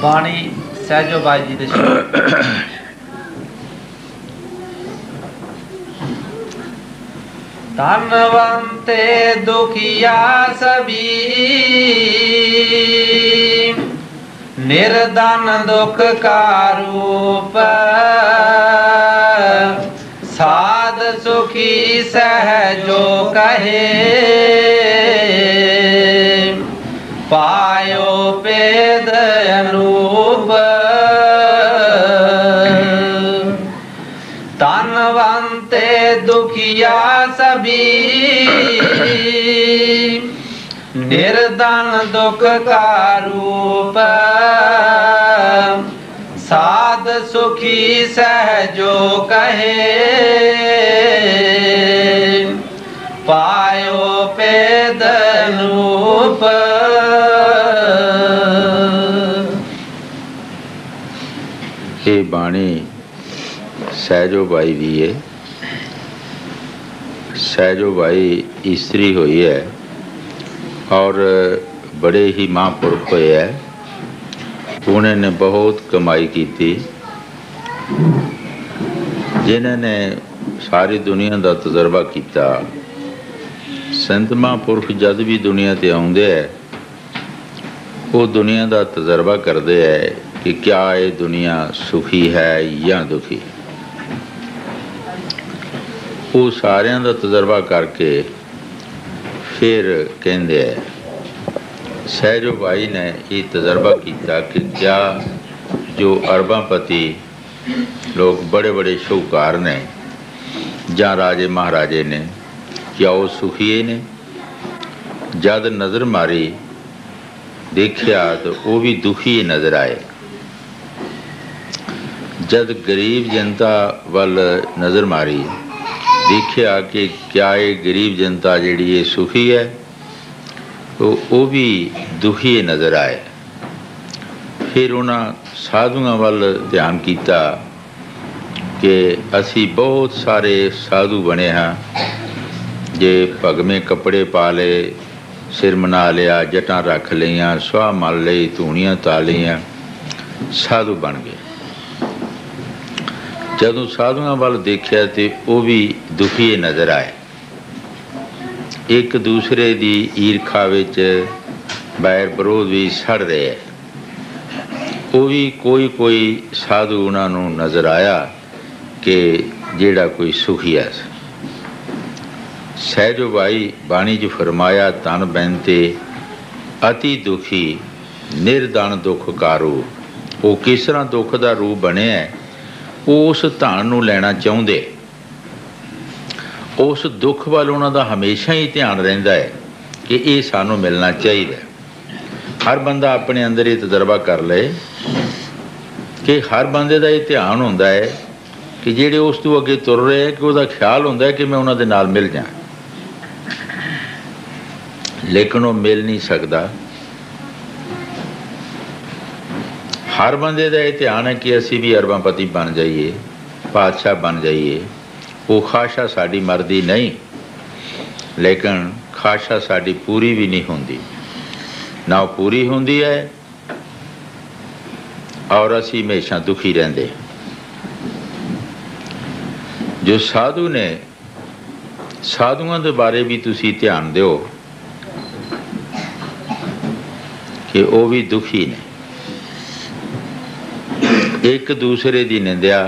ਬਾਣੀ ਸਹਿਜੋ ਬਾਈ ਜੀ ਦੇ ਸ਼ਬਦ। ਧਨਵੰਤੇ ਦੁਖੀਆ ਸਭੀ ਨਿਰਧਨ ਦੁਖ ਕਾ ਰੂਪ ਸਾਧ ਸੁਖੀ ਸਹਿਜੋ ਕਹੇ ਪਾਇਓ ਪੇਦ ਅਨੂਪ ਧਨਵੰਤੇ ਦੁਖੀਆ ਸਭੀ ਨਿਰਧਨ ਦੁਖ ਕਾ ਰੂਪ ਸਾਧ ਸੁਖੀ ਸਹਿਜੋ ਕਹੇ ਪਾਇਓ ਪੇਦ ਅਨੂਪ। ਇਹ ਬਾਣੀ ਸਹਿਜੋ ਬਾਈ ਦੀ ਹੈ। ਸਹਿਜੋ ਬਾਈ ਇਸਤਰੀ ਹੋਈ ਹੈ और बड़े ही महापुरख होए है। उन्होंने बहुत कमाई की थी, जिन्होंने सारी दुनिया का तजर्बा किया। संत महापुरख जद भी दुनिया ते आउंदे है वो दुनिया का तजर्बा करते हैं कि क्या ये दुनिया सुखी है या दुखी। वो सारियां का तजर्बा करके फिर कहते हैं। सहजो भाई ने ये तजर्बा किया कि क्या जो अरबापति लोग बड़े बड़े शाहूकार ने या राजे महाराजे ने क्या वो सुखी ने। जद नज़र मारी देखिया तो वो भी दुखी नज़र आए। जद गरीब जनता वाल नज़र मारी देखिया कि क्या ये गरीब जनता जिहड़ी ये सुखी है तो वो भी दुखी नज़र आए। फिर उन्होंने साधुओं वाल ध्यान किया कि असी बहुत सारे साधु बने हाँ, जे भगवें कपड़े पा ले, सिर मना लिया, जटां रख लिया, सुआह मल लई, धूणियां ता लिया, साधु बन गए। जदों साधुओं वाल देखिया तो वो भी दुखी नज़र आए। एक दूसरे की ईरखा विच बैर विरोध भी सड़ रहे है। वो भी कोई कोई साधु उन्होंने नज़र आया कि जेड़ा कोई सुखी है। सहजो भाई बाणी च फरमाया तन बहनते अति दुखी निर्धन दुख का रूप। वो किस तरह दुख का रूप बने है, उस धन नूं लैना चाहुंदे, उस दुख वाल उन्होंने हमेशा ही ध्यान रहिंदा है कि ये सानूं मिलना चाहिए। हर बंदा अपने अंदर ये तजर्बा कर ले कि हर बंदे का ये ध्यान होंदा है कि जेड़े उस तो अगे तुर रहे हैं कि उसका ख्याल होंदा है कि मैं उन्हां दे नाल मिल जाए, लेकिन वो मिल नहीं सकता। हर बंदे का यह ध्यान है कि असी भी अरबापति बन जाइए, बादशाह बन जाइए। वो खाशा साड़ी मर्दी नहीं, लेकिन खाशा साड़ी पूरी भी नहीं होंदी, ना वो पूरी होंदी है और असी हमेशा दुखी रहंदे। जो साधु ने साधुओं के बारे भी तुसी ध्यान दो कि वो भी दुखी ने। एक दूसरे की निंदिया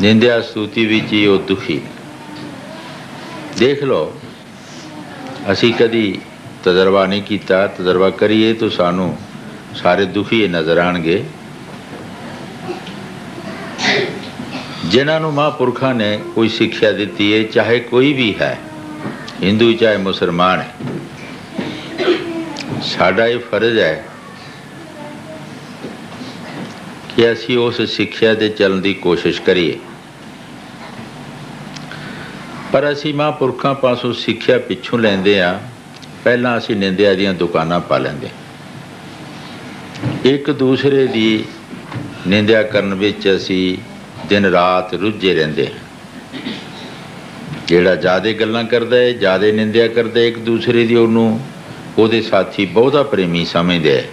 निंदिया स्तुति विच ही वो दुखी। देख लो असी कदी तजर्बा नहीं किया, तजर्बा करिए तो सानू सारे दुखी नज़र आएंगे। जिन्होंने महापुरखों ने कोई शिक्षा दी है, चाहे कोई भी है, हिंदू चाहे मुसलमान है, साडा ये फर्ज है कि असी उस शिक्षा दे चलने की कोशिश करिए। पर असी महापुरखों पासों शिक्षा पिछों लेंदे आ, पहला असी निंदिया दीआं दुकानां पा लेंदे, एक दूसरे की निंदिया करन विच असी दिन रात रुझे रहंदे। जिहड़ा ज़्यादा गल्लां करदा है, ज़्यादा निंदिया करदा है एक दूसरे की, उहनूं ਉਹਦੇ ਸਾਥੀ ਬਹੁਤਾ ਪ੍ਰੇਮੀ ਸਮਝਦੇ ਹੈ।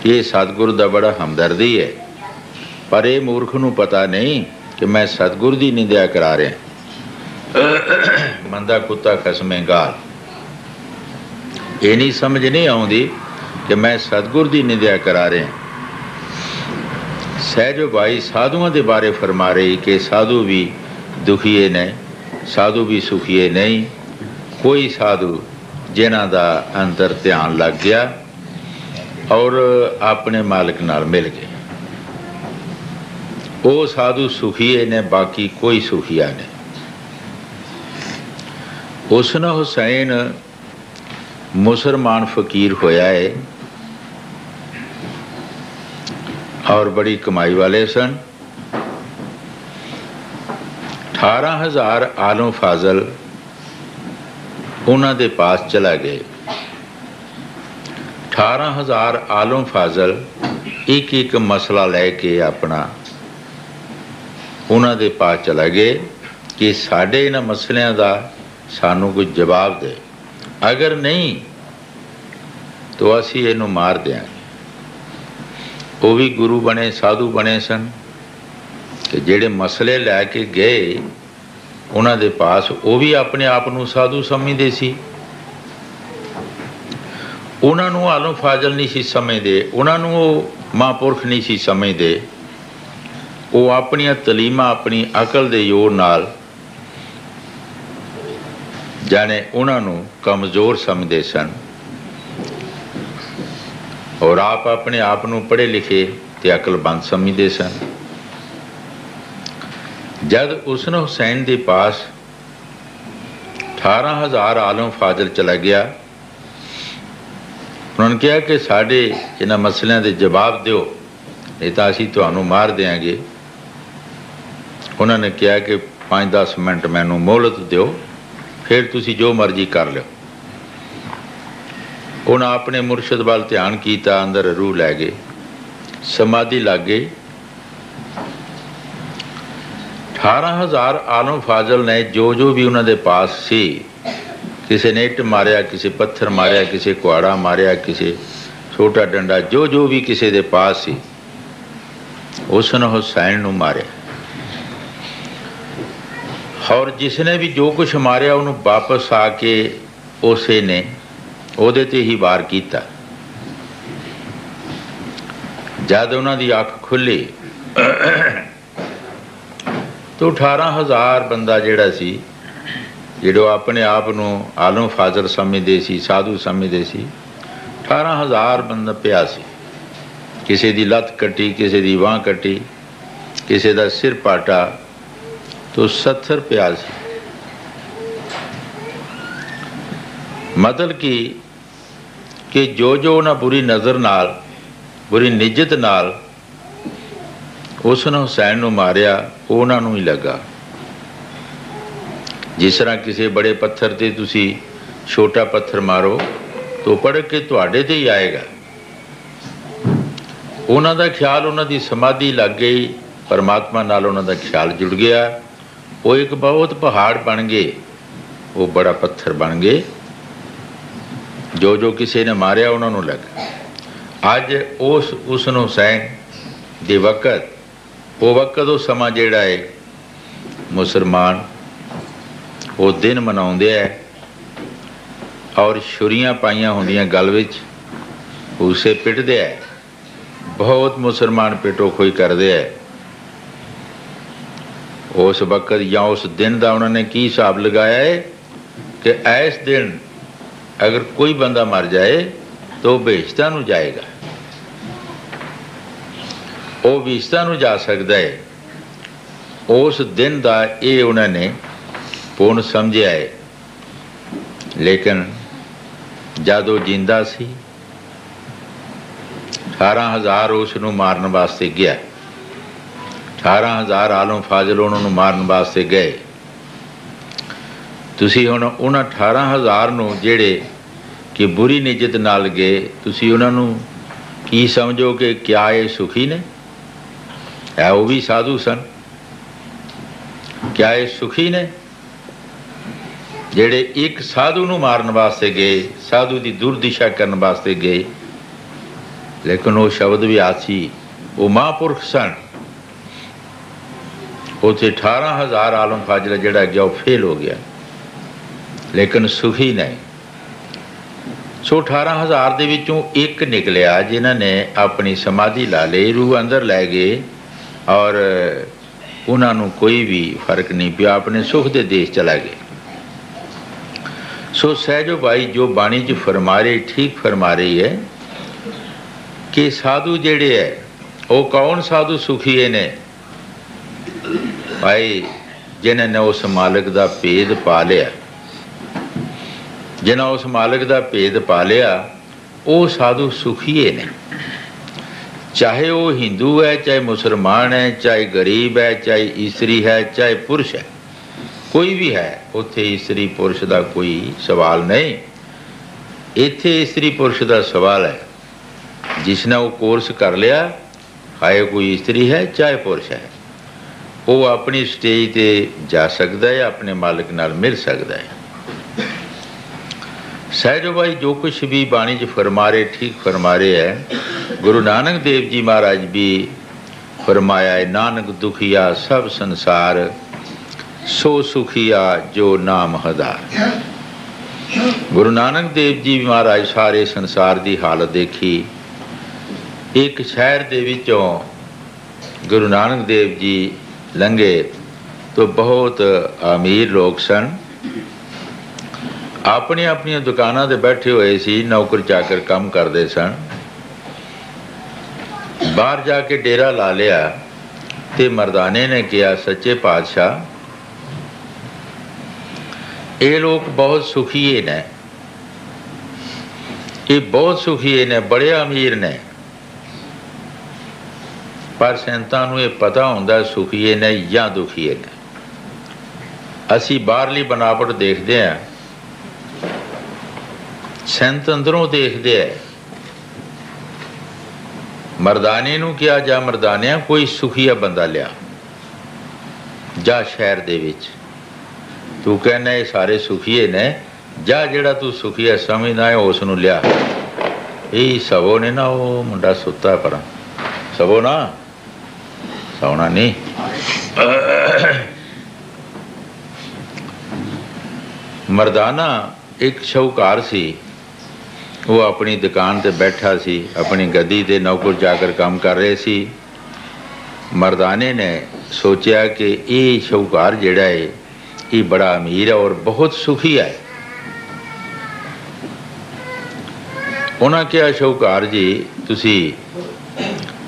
कि ये सतगुर दा बड़ा हमदर्दी है, पर ये मूर्ख नूं पता नहीं कि मैं सतगुर दी निंदिया करा रहा। मंदा कुत्ता खसमे गाल, ये नहीं समझ नहीं आउंदी कि मैं सतगुर दी निंदिया करा रहा। सहजो भाई साधुओं के बारे फरमा रही कि साधु भी दुखीए ने, साधु भी सुखीए नहीं। कोई साधु जिन्हां दा अंदर ध्यान लग गया और अपने मालिक नाल मिल गए, वो साधु सुखीए ने, बाकी कोई सुखिया नहीं। हुसन हुसैन मुसलमान फकीर होया है और बड़ी कमाई वाले सन। 18,000 आलम फाजल उन्हां दे पास चला गए। 18,000 आलम फाजल एक एक मसला लैके अपना उन्हां दे पास चला गए कि साडे इन्हां मसलियां दा सानू कोई जवाब दे, अगर नहीं तो असी इहनूं मार देंगे। वो भी गुरु बने, साधु बने सन कि जेड़े मसले लैके गए उन्हां दे पास, वो भी अपने आप नूं साधु समझदे सी। उन्हां नूं आलम फाजल नहीं सी समझदे, उन्हां नूं महापुरख नहीं सी समझदे। वो अपनी तलीमा अपनी अकल दे जोर नाल जाने उन्हां नूं कमज़ोर समझदे सन और आप अपने आप नूं पढ़े लिखे ते अकलबंद समझदे सन। जद हुसन हुसैन दे पास 18,000 आलम फाजल चला गया, उन्होंने कहा कि साढ़े इन्हां मसलियां दे जवाब दिओ, नहीं तो असीं तुहानूं मार देंगे। उन्होंने कहा कि 5-10 मिनट मैनूं मोहलत दिओ, फिर तुसी जो मर्जी कर लो। उन्हें अपने मुर्शद वाल ध्यान किया, अंदर रूह लै गए, समाधि लग गई। 18,000 आलम फाजल ने जो जो भी उन्होंने पास सी, किसी ने इट मारिया, किसी पत्थर मारिया, किसी कुहाड़ा मारिया, किसी छोटा डंडा, जो जो भी किसी के पास सी, उसने हुसैन नूं मारिया। और जिसने भी जो कुछ मारिया उन्होंने वापस आके उसे ने ਉਹਦੇ ਤੇ ही वार किया। जद उन्हों की अख खुली तो 18,000 बंदा जिहड़ा सी, जिहड़ो अपने आप नूं आलम फाजल समझदे सी, साधु समझदे सी, 18,000 बंदा पिया सी। किसी की लत्त कटी, किसी की बांह कटी, किसी का सिर पाटा, तो 70 पिया सी। मतलब कि जो जो उन्हें बुरी नज़र नाल, बुरी निजत नाल उसने हुसैन नूं मारिया, वो उन्होंने ही लगा। जिस तरह किसी बड़े पत्थर ते तुसी छोटा पत्थर मारो तो पड़ के तुहाडे ते ही आएगा। उन्हों का ख्याल, उन्हों की समाधि लग गई, परमात्मा नाल उन्हों का ख्याल जुड़ गया। वो एक बहुत पहाड़ बन गए, वो बड़ा पत्थर बन गए। जो जो किसी ने मारिया उन्होंने लगा। अज उस हुसन हुसैन दे वक़्त, वो वक़्त वो समा जिहड़ा है मुसलमान वो दिन मनाउंदे है और छुरियां पाइयां होंदियां गल विच, उसे पिटदे है। बहुत मुसलमान पिटो खोई करते है। उस वक़्त या उस दिन का उन्होंने की हिसाब लगाया है कि इस दिन अगर कोई बंदा मर जाए तो बेहश्तां नूं जाएगा, वो बेहश्तां नूं जा सकता है। उस दिन का ये उन्होंने पूर्ण समझा है। लेकिन जब वो जिंदा सी, 18,000 उसनूं मारन वास्ते गया, 18,000 आलम फाजल उन्होंने मारन वास्ते गए। तुसी हुण उन्हां 18,000 नूं जिहड़े कि बुरी निजत नाल गए, तुसी उन्हां नूं की समझो कि क्या ये सुखी ने? है वो भी साधु सन? क्या ये सुखी ने जिहड़े एक साधु नूं मारन वास्ते गए, साधु की दुर्दिशा करन वास्ते गए? लेकिन वो शब्द भी आसी, वो महापुरख सन। उत्थे 18,000 आलम फाजला जिहड़ा गया वो फेल हो गया, लेकिन सुखी नहीं। सो 18,000 दे विचों एक निकलिया जिन्हां ने अपनी समाधि ला ली, रूह अंदर लै गए और उन्होंने कोई भी फर्क नहीं पिया, अपने सुख के देश चला गए। सो सहजो भाई जो बाणी च फरमा रही ठीक फरमा रही है कि साधु जेड़े है वो कौन साधु सुखी है ने भाई, जिन्होंने उस मालिक का भेद पा लिया, जिन्हें उस मालिक का भेद पा लिया वो साधु सुखी ने। चाहे वो हिंदू है, चाहे मुसलमान है, चाहे गरीब है, चाहे स्त्री है, चाहे पुरुष है, कोई भी है, उत्थे स्त्री पुरुष का कोई सवाल नहीं। इत्थे स्त्री पुरुष का सवाल है। जिसने वो कोर्स कर लिया, चाहे कोई स्त्री है चाहे पुरुष है, वो अपनी स्टेज ते जा सकता है, अपने मालिक नाल मिल सकता है। सहजो भाई जो कुछ भी बाणी च फरमा रहे ठीक फरमा रहे है। गुरु नानक देव जी महाराज भी फरमाया है, नानक दुखिया सब संसार, सो सुखिया जो नाम हदार। गुरु नानक देव जी महाराज सारे संसार की हालत देखी। एक शहर दे विचों गुरु नानक देव जी लंघे तो बहुत अमीर लोग सन, अपनी अपनी दुकानों ते बैठे हुए सी, नौकर चाकर काम करते सन। बाहर जाके डेरा ला लिया ते मर्दाने ने कहा, सच्चे पातशाह ये लोग बहुत सुखी ने, ये बहुत सुखी ने, बड़े अमीर ने, पर संतां नूं ये पता होंदा सुखी ने या दुखी ने। असी बाहरली बनावट देखते हैं, संत अंदरों देखते हैं। मरदाने नूं क्या जा मरदानिया कोई सुखिया बंदा लिया, जा शहर दे विच, तू कहना ये सारे सुखीए ने, जा जेड़ा तू सुखिया समझदा है उस नूं लिया। यही सवो ने ना, वो मुंडा सुता पर सवो ना, सौना नहीं। मरदाना एक शाहूकार सी, वो अपनी दुकान ते बैठा सी, अपनी गद्दी ते नौकर जाकर काम कर रहे सी। मरदाने ने सोचा कि ये शाहूकार जिहड़ा है ये बड़ा अमीर है और बहुत सुखी है। उन्हें कहा, शाहूकार जी तुसी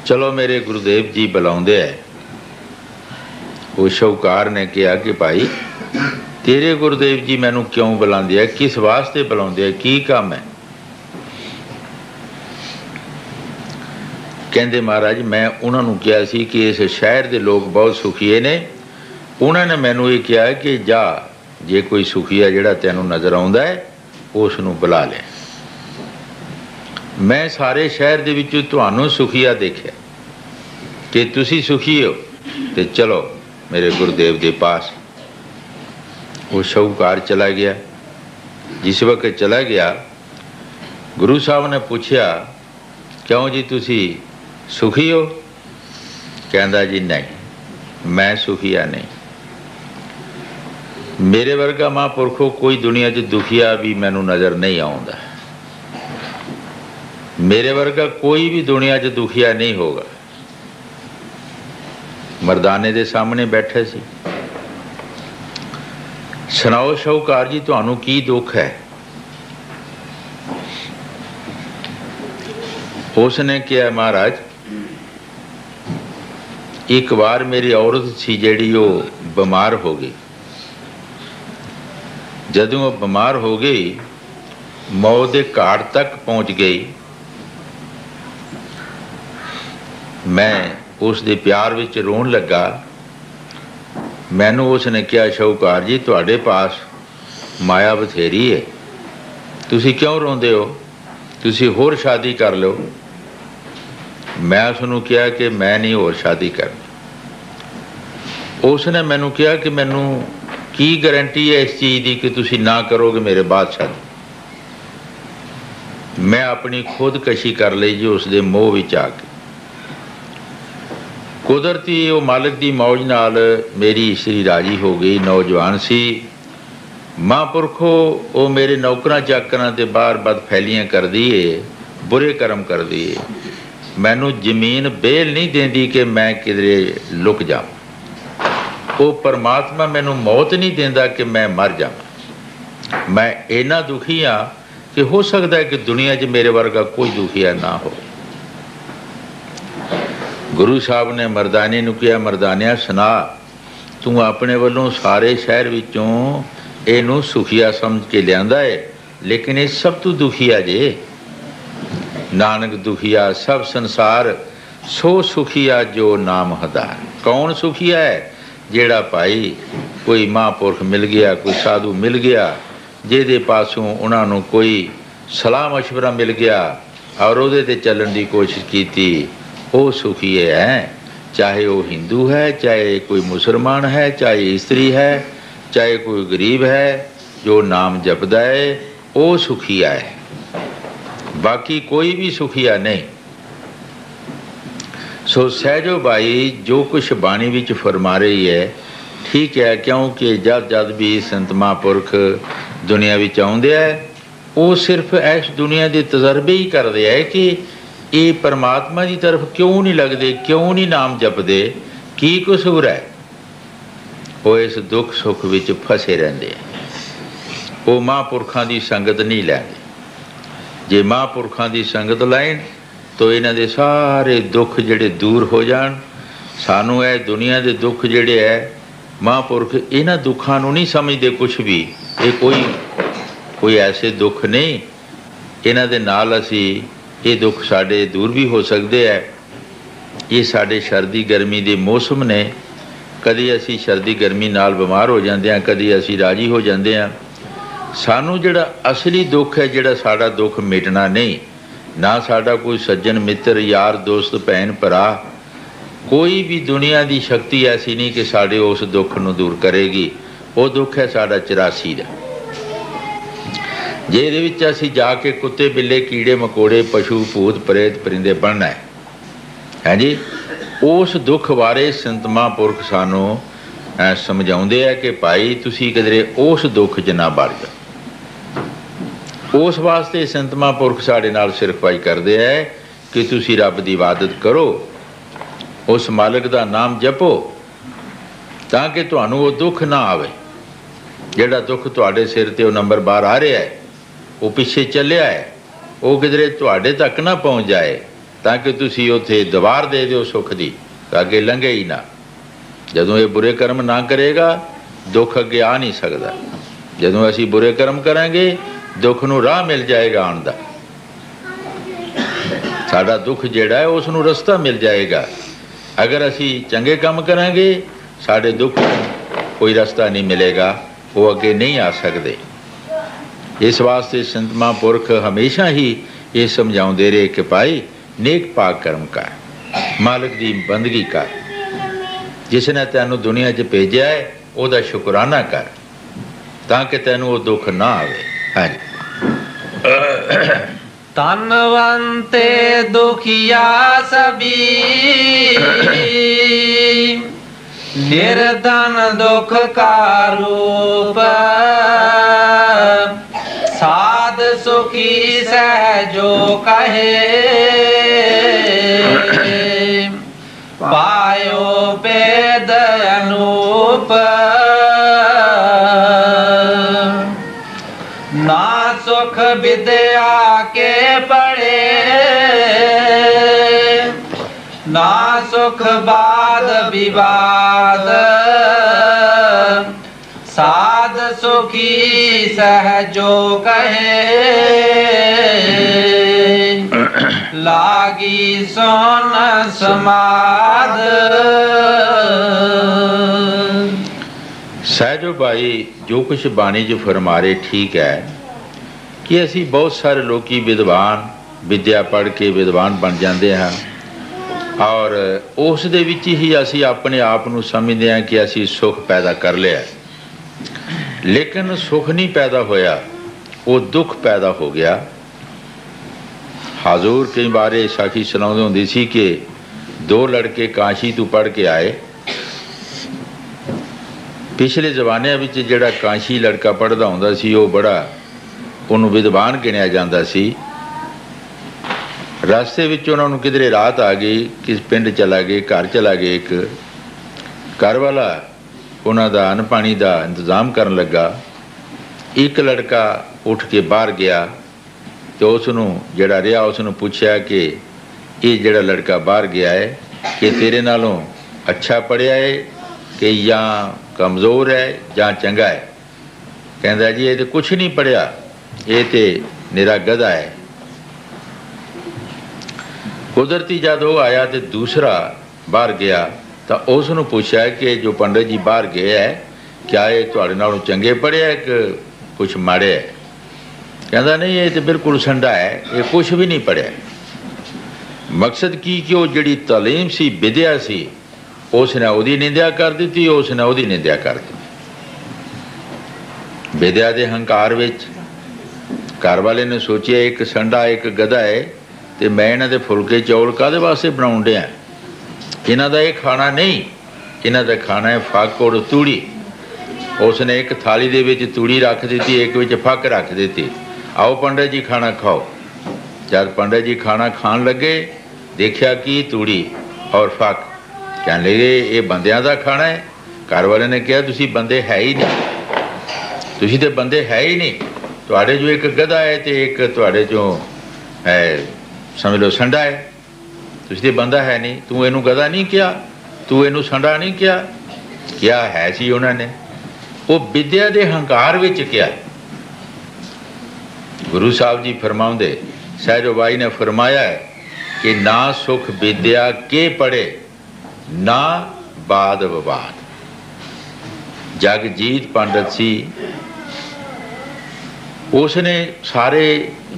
चलो मेरे गुरुदेव जी बुलाउंदे है। वो शाहूकार ने कहा कि भाई तेरे गुरुदेव जी मैनू क्यों बुलाते हैं, किस वास्ते बुलाते हैं, की काम है? कहते महाराज मैं उन्होंने कहा सी कि इस शहर के लोग बहुत सुखी ने, उन्होंने मैनू ये कहा कि जा जे कोई सुखिया जिहड़ा तैनू नज़र आउंदा है उसनू बुला ले। मैं सारे शहर दे विचों तुहानू सुखिया देखा कि तुसी सुखी हो, तो चलो मेरे गुरुदेव के पास। वो शाहूकार चला गया। जिस वक्त चला गया गुरु साहब ने पूछा, क्यों जी तुसी सुखी हो? कहता जी नहीं मैं सुखिया नहीं, मेरे वर्गा महापुरखों कोई दुनिया च दुखिया भी मैनू नज़र नहीं आउंदा, मेरे वर्गा कोई भी दुनिया च दुखिया नहीं होगा। मरदाने दे सामने बैठे सी। सुनाओ शाहूकार जी तुहानू की दुख है? उसने कहा महाराज एक बार मेरी औरत सी जिहड़ी वो बीमार हो गई। जदों वो बीमार हो गई मौत के घाट तक पहुंच गई। मैं उस दे प्यार विच रोन लगा। मैनू उसने कहा शाहूकार जी तुहाडे पास माया बथेरी है, तुसी क्यों रोंदे हो, तुसी होर शादी कर लो। मैं उसनू कहा कि मैं नहीं होर शादी करनी। उसने मैनू कहा कि मैनू की गारंटी है इस चीज़ की कि तुसी ना करोगे मेरे बाद शादी। मैं अपनी खुदकशी कर ली जी उसके मोह विच आके। कुदरती वो मालिक की मौज नाल मेरी इस्त्री राजी हो गई, नौजवान सी। महापुरखो वो मेरे नौकरां चाकरां ते बाहर बदफैलियां कर दिए, बुरे कर्म कर दिए। मैनू जमीन बेल नहीं देंदी कि मैं किधरे लुक जावां। वो परमात्मा मैनू मौत नहीं देंदा कि मैं मर जावां। मैं इन्ना दुखी हाँ कि हो सकता है कि दुनिया 'च मेरे वर्गा कोई दुखिया ना हो। गुरु साहब ने मरदाने नूं कहा, मरदानिया सुना, तू अपने वालों सारे शहर विचों इनू सुखिया समझ के लियांदा है, लेकिन ये सब तो दुखिया जे। नानक दुखिया सब संसार सो सुखिया जो नाम हदार। कौन सुखिया है? जेड़ा भाई कोई महापुरख मिल गया, कोई साधु मिल गया, जिहदे पासों उन्होंने कोई सलाह मशवरा मिल गया और उहदे ते चलण की कोशिश की, वो सुखी है। चाहे वो हिंदू है, चाहे कोई मुसलमान है, चाहे स्त्री है, चाहे कोई गरीब है, जो नाम जपदा है वो सुखिया है, बाकी कोई भी सुखिया नहीं। सो सहजो भाई जो कुछ बाणी विच फरमा रही है ठीक है, क्योंकि जद जद भी संत महापुरख दुनिया विच आउंदे है वो सिर्फ इस दुनिया के तजर्बे ही करते हैं कि ये परमात्मा की तरफ क्यों नहीं लगते, क्यों नहीं नाम जपते, की कसूर है। वो इस दुख सुख विच फसे रहते हैं, वो महापुरखों की संगत नहीं लैंदे। जे महापुरखों की संगत लैन तो इन्हां दे सारे दुख जिहड़े दूर हो जाण। सानू ये दुनिया के दुख जिहड़े है, महापुरख इन्हां दुखों नूं नहीं समझते कुछ भी। ये कोई ऐसे दुख नहीं, इन्हां दे नाल असी ये दुख साडे दूर भी हो सकते हैं। ये साडे सर्दी गर्मी के मौसम ने, कदी असी सर्दी गर्मी नाल बीमार हो जाते हैं, कदी असी राजी हो जाते हैं। सानू जिहड़ा असली दुख है, जिहड़ा साडा दुख मिटना नहीं, ना साडा कोई सज्जन मित्र यार दोस्त भैन भरा, कोई भी दुनिया की शक्ति ऐसी नहीं कि साडे उस दुख नूं दूर करेगी। वो दुख है साडा 84 का। जे इहदे विच असीं जाके कुत्ते बिल्ले कीड़े मकोड़े पशु भूत प्रेत परिंदे बनना है जी, उस दुख बारे संत महापुरख सानू समझाउंदे है कि भाई तुसीं किधरे उस दुख च ना वड़ जाओ। उस वास्ते संत महापुरख साडे नाल सिरखपाई करते हैं कि तुसीं रब की इबादत करो, उस मालिक का नाम जपो, ताकि तुहानू वो दुख ना आवे। जिहड़ा दुख तुहाडे सिर ते नंबर बार आ रहा है, वो पिछे चलिया है, वो किधरे तुहाडे तक ना पहुँच जाए, ताकि तुसीं उत्थे दवार दे दिओ सुख दी, अगे लंघे ही ना। जदों ये बुरे कर्म ना करेगा दुख अगे आ नहीं सकता। जदों असी बुरे कर्म करांगे दुख नूं राह मिल जाएगा आउण दा। साडा दुख जिहड़ा है उसनूं रस्ता मिल जाएगा। अगर असी चंगे काम करांगे साडे दुख कोई रास्ता नहीं मिलेगा, वो अगे नहीं आ सकते। इस वास्ते संत महापुरख हमेशा ही ये समझाउंदे रहे कि भाई नेक पाक कर्म कर, मालिक की बंदगी कर, जिसने तैनू दुनिया च भेजा है वह शुकराना कर, ताकि तैनू वो दुख ना आवे। हाँ जी। तनवंते दुखिया सभी निर्धन दुख का रूप, साध सुखी सहजो कहे, पायो वेद अनूप, ना सुख विद्या के पढ़े, ना सुख बाद विवाद, साध सुखी सहजो कहे, लागी सोन समाद। सहजो भाई जो कुछ बाणी जो फरमा रहे ठीक है कि असी बहुत सारे लोग विद्वान विद्या पढ़ के विद्वान बन जाते हैं और उस दे विच ही असी अपने आप नूं समझते हैं कि असी सुख पैदा कर लिया, लेकिन सुख नहीं पैदा होया, वो दुख पैदा हो गया। हाजूर कई बार ये साखी सुनाते होंगे सी कि दो लड़के काशी तो पढ़ के आए। पिछले जमाने में जिहड़ा काशी लड़का पढ़ता होंदा सी वो बड़ा उन्होंने विद्वान गिणिया जाता सी। रास्ते विच उन्होंने किधरे रात आ गई, किस पिंड चला गए, घर चला गए। एक घर वाला उन्हों का अन्न पानी का इंतजाम करन लगा। एक लड़का उठ के बाहर गया तो उसनों जिहड़ा रहा उसनों पूछया कि ये जिहड़ा लड़का बाहर गया है कि तेरे नालों अच्छा पढ़िया है कि या कमज़ोर है या चंगा है। कहता जी ये तो कुछ नहीं पढ़िया, ये तो निरा गधा है। कुदरती जब वो आया तो दूसरा बाहर गया तो उसनों पूछा कि जो पंडित जी बाहर गए है क्या ये तुहाडे नालों चंगे पढ़े है कि कुछ माड़े है। कहता नहीं ये तो बिल्कुल संडा है, ये कुछ भी नहीं पढ़िया। मकसद की कि वो जिहड़ी तालीम सी विद्या सी उसने उसकी निंदा कर दी, उसने उसकी निंदा कर दी। विद्या के हंकार विच घर वाले ने सोचिया एक संडा एक गधा है तो मैं इन्हां दे फुलके चौल काहदे वास्ते बनाउण डिया। इन्हां दा ये खाना नहीं, इन्हां दा खाना है फक और तूड़ी। उसने एक थाली दे विच तूड़ी रख दी, एक विच फक रख दी। आओ पंडित जी खाना खाओ। जब पंडित जी खाना खान लगे देखा कि तूड़ी और फक। कहने लगे ये बंदियां दा खाना है। घर वाले ने कहा तुसी बंदे है ही नहीं, तुसी तो बंदे है ही नहीं। तुहाडे जो एक गधा है तो एक तुहाडे जो है समझ लो संडा है, तुसी तो बंदा है नहीं। तू इनू गधा नहीं किया, तू इनू संडा नहीं किया, क्या है सी उन्होंने वो विद्या के हंकार विच क्या। गुरु साहब जी फरमाउंदे सहजो बाई ने फरमाया है कि ना सुख विद्या के पढ़े ना बाद विवाद। जगजीत पंडित सी उसने सारे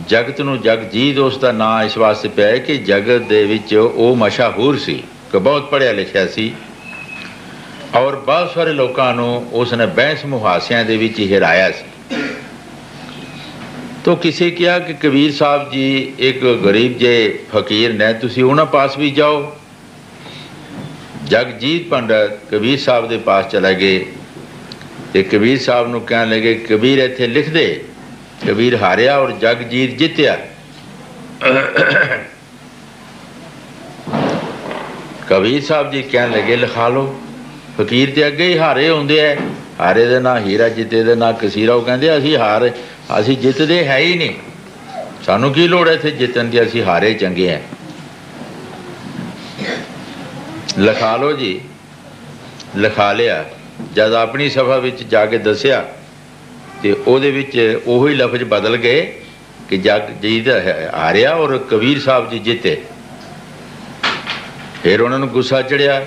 जगत नूं जगजीत उसका नाम इस वास्ते पिया है कि जगत दे विच वो मशहूर सी कि बहुत पढ़िया लिखिया सी और बहुत सारे लोगों नूं उसने बहस मुहासियां दे विच हिराया सी। तो किसी कहा कि कबीर साहब जी एक गरीब जे फकीर ने, तुसी उन्हां पास भी जाओ। जगजीत पंडित कबीर साहब के पास चला गए तो कबीर साहब नूं कहण लगे कबीर इत्थे लिख दे। कबीर हारिया और जगजीत जित्या। कबीर साहब जी कहण लगे लिखा लो। फकीर तो अगे ही हारे होंदे है, हारे दे ना हीरा जिते दे ना कसीरा। वो कहंदे असीं हार असीं जितदे है ही नहीं, सानू की लोड़ है इत्थे जितन की, असीं हारे चंगे हैं। लिखा लो जी। लिखा लिया। जब अपनी सभा विच जाके दसिया तो ਉਹਦੇ ਵਿੱਚ ਉਹੀ लफ्ज बदल गए कि जगजीत हारिया और कबीर साहब जी जिते। फिर उन्होंने गुस्सा चढ़िया।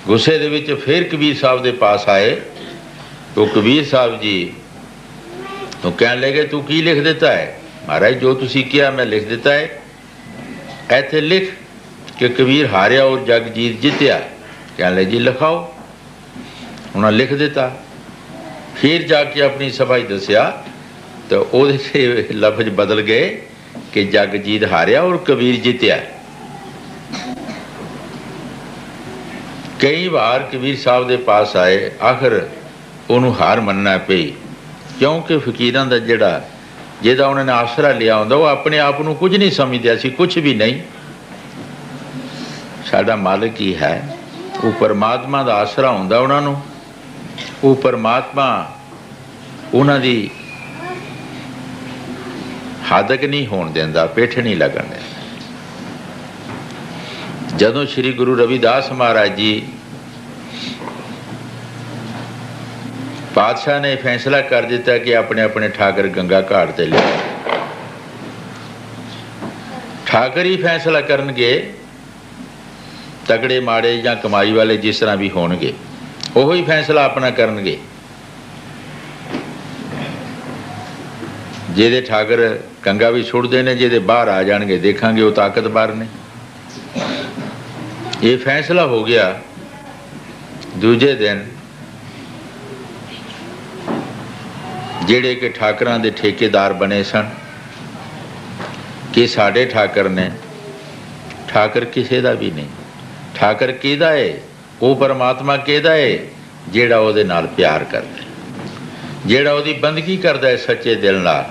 गुस्से दे विच फिर कबीर साहब के पास आए तो कबीर साहब जी तो कहने लगे तू की लिख देता है। महाराज जो तुसी किया मैं लिख देता है। ऐथे लिख कि कबीर हारिया और जगजीत जित्या। कहने लगे जी लिखाओ। उन्होंने लिख दिता। फिर जाके अपनी सभा दसिया तो वो लफ्ज बदल गए कि जगजीत हारिया और कबीर जित्या। कई बार कबीर साहब के पास आए, आखिर उन्होंने हार मनना पई क्योंकि फकीरां दा जिहड़ा उन्होंने आसरा लिया होंदा वो अपने आप को कुछ नहीं समझदे सी, कुछ भी नहीं। साडा मालिक ही है, वो परमात्मा का आसरा होंदा उन्होंने। वो परमात्मा उन्होंने हादक नहीं होण देंदा, पिठ नहीं लगन देंदा। जदों श्री गुरु रविदास महाराज जी पातशाह ने फैसला कर दिता कि अपने अपने ठाकर गंगा घाट से ले। ठाकर ही फैसला करनगे, तगड़े माड़े या कमाई वाले जिस तरह भी होणगे वो ही फैसला अपना करनगे। जिहदे ठाकर गंगा भी छुड़ते हैं, जिहदे बाहर आ जाएंगे देखांगे वो ताकतवर ने। ये फैसला हो गया। दूजे दिन जिहड़े कि ठाकरां दे ठेकेदार बने सन कि साढ़े ठाकर ने, ठाकर किसी का भी नहीं। ठाकर किहदा है? वो परमात्मा किहदा है? जिहड़ा उहदे नाल प्यार करदा, जिहड़ा उहदी बंदगी करदा है सच्चे दिल नाल,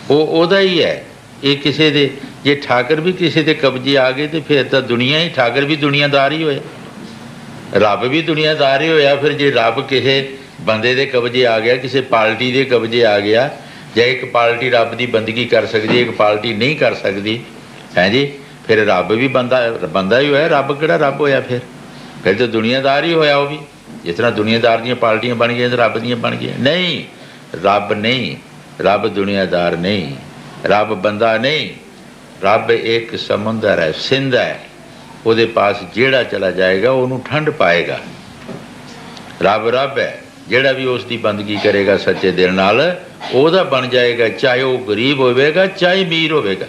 वो उहदा ही है। ये किसी दे, जे ठाकर भी किसी के कब्जे आ गए तो फिर तो दुनिया ही, ठाकर भी दुनियादार ही होया, रब भी दुनियादार ही होया। फिर जे रब किसी बंदे दे कब्जे आ गया, किसी पार्टी दे कब्जे आ गया, ਜਾਂ एक पार्टी रब की बंदगी कर सकती, एक पार्टी नहीं कर सकती है जी, फिर रब भी बंदा ही होया, रब किहड़ा रब होया? फिर तो दुनियादार ही होया। वो भी जिस तरह दुनियादार दी पार्टियां बन गई तो रब दी बन गई। नहीं, रब नहीं, रब दुनियादार नहीं, रब बंदा नहीं, रब एक समुंदर है, सिंध है, वो पास जेड़ा चला जाएगा उन्होंने ठंड पाएगा। रब रब है, जेड़ा भी उसकी बंदगी करेगा सच्चे दिल नाल ओहदा बन जाएगा, चाहे वह गरीब होवेगा चाहे अमीर होवेगा,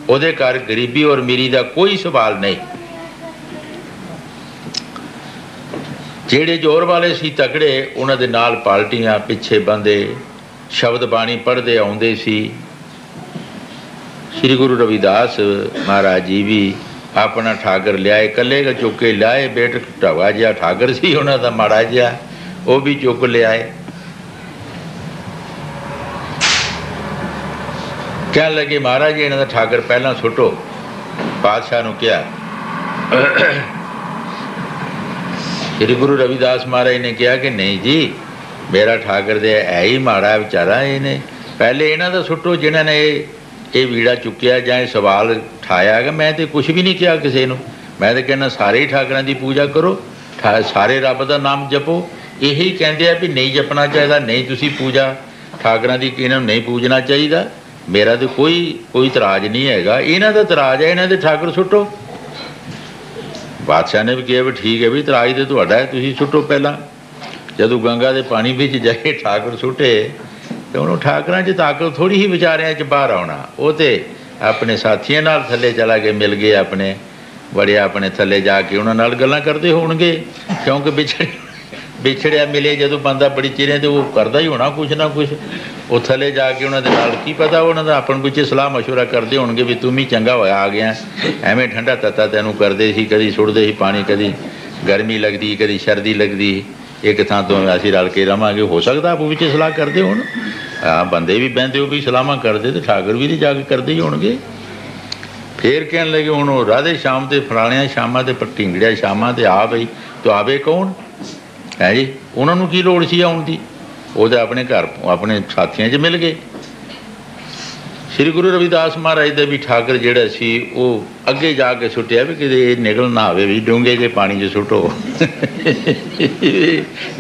ਉਹਦੇ ਘਰ गरीबी और अमीरी का कोई सवाल नहीं। ਜਿਹੜੇ जोर वाले सी तकड़े उन्हां दे नाल पार्टियां पिछे बंदे शब्द बाणी पढ़ते आउंदे सी। श्री गुरु रविदास महाराज जी भी अपना ठाकर लियाए, कल्ले चुक के लियाए, बेट ढवा जिहा ठाकर सी उन्हां दा माड़ा जिहा, वो भी चुक लियाए। कह लगे महाराज जी इन्हां दा ठाकर पहला सुटो। पातशाह नूं कहा, श्री गुरु रविदास महाराज ने कहा कि नहीं जी, मेरा ठाकर दे है ही माड़ा बेचारा, इन्हें पहले इन्हां दा सुटो जिन्हां ने ये वीड़ा चुकिया जाए सवाल उठाया है। मैं तो कुछ भी नहीं किया किसी नूं, मैं तो कहना सारे ही ठाकरां दी पूजा करो, सारे रब दा नाम जपो। यही कहते हैं भी नहीं जपना चाहिए, नहीं तुसी पूजा ठाकरां दी इन्हां नूं नहीं पूजना चाहिए। मेरा तो कोई इतराज नहीं हैगा, इन्हां दा इतराज है, इन्हां दे ठाकर सुटो। बादशाह ने भी कहा भी ठीक है भी इतराज तो तुहाडा है, तुसी सुटो। पहला जदों गंगा के पानी विच जाके ठाकर सुटे तो उन्होंने ठाकरां च ताकत थोड़ी ही विचारियां च बाहर आउणा। वो तो अपने साथियों नाल थले चला के मिल गए, अपने बड़े अपने थले जाके उन्हां नाल गल्लां करते होणगे, क्योंकि बिछड़िया मिले जदों बंदा बड़ी चिरें तो वो करता ही होना कुछ ना कुछ। वो थले जाके उन्होंने नाल की पता उन्होंने अपन कुछ सलाह मशवरा करते होणगे भी तुम ही चंगा होया आ गया, एवें ठंडा तत्ता तैनूं करदे सी, कदी सुटदे सी पानी, कदी गर्मी लगती कदी सर्दी लगती, एक थां तो असीं रल के रवांगे। हो सकता आपू विच सलाह करते होण, हाँ बंदे भी बहते हो भी सलाहां करते तो ठाकर भी जाके करते ही होणगे। फिर कहन लगे हुण राधे शाम ते फलाणियां शामां ते ढिंगड़िया शामां ते आ बई, तो आवे कौन है जी? उन्होंने की लोड़ सी आउण दी? वो तो अपने घर अपने साथियों च मिल गए। श्री गुरु रविदास महाराज का भी ठाकर जिहड़ा सी वो अगे जाके सुटिया भी किते निकल ना आवे, भी डूंगे जे पानी च सुटो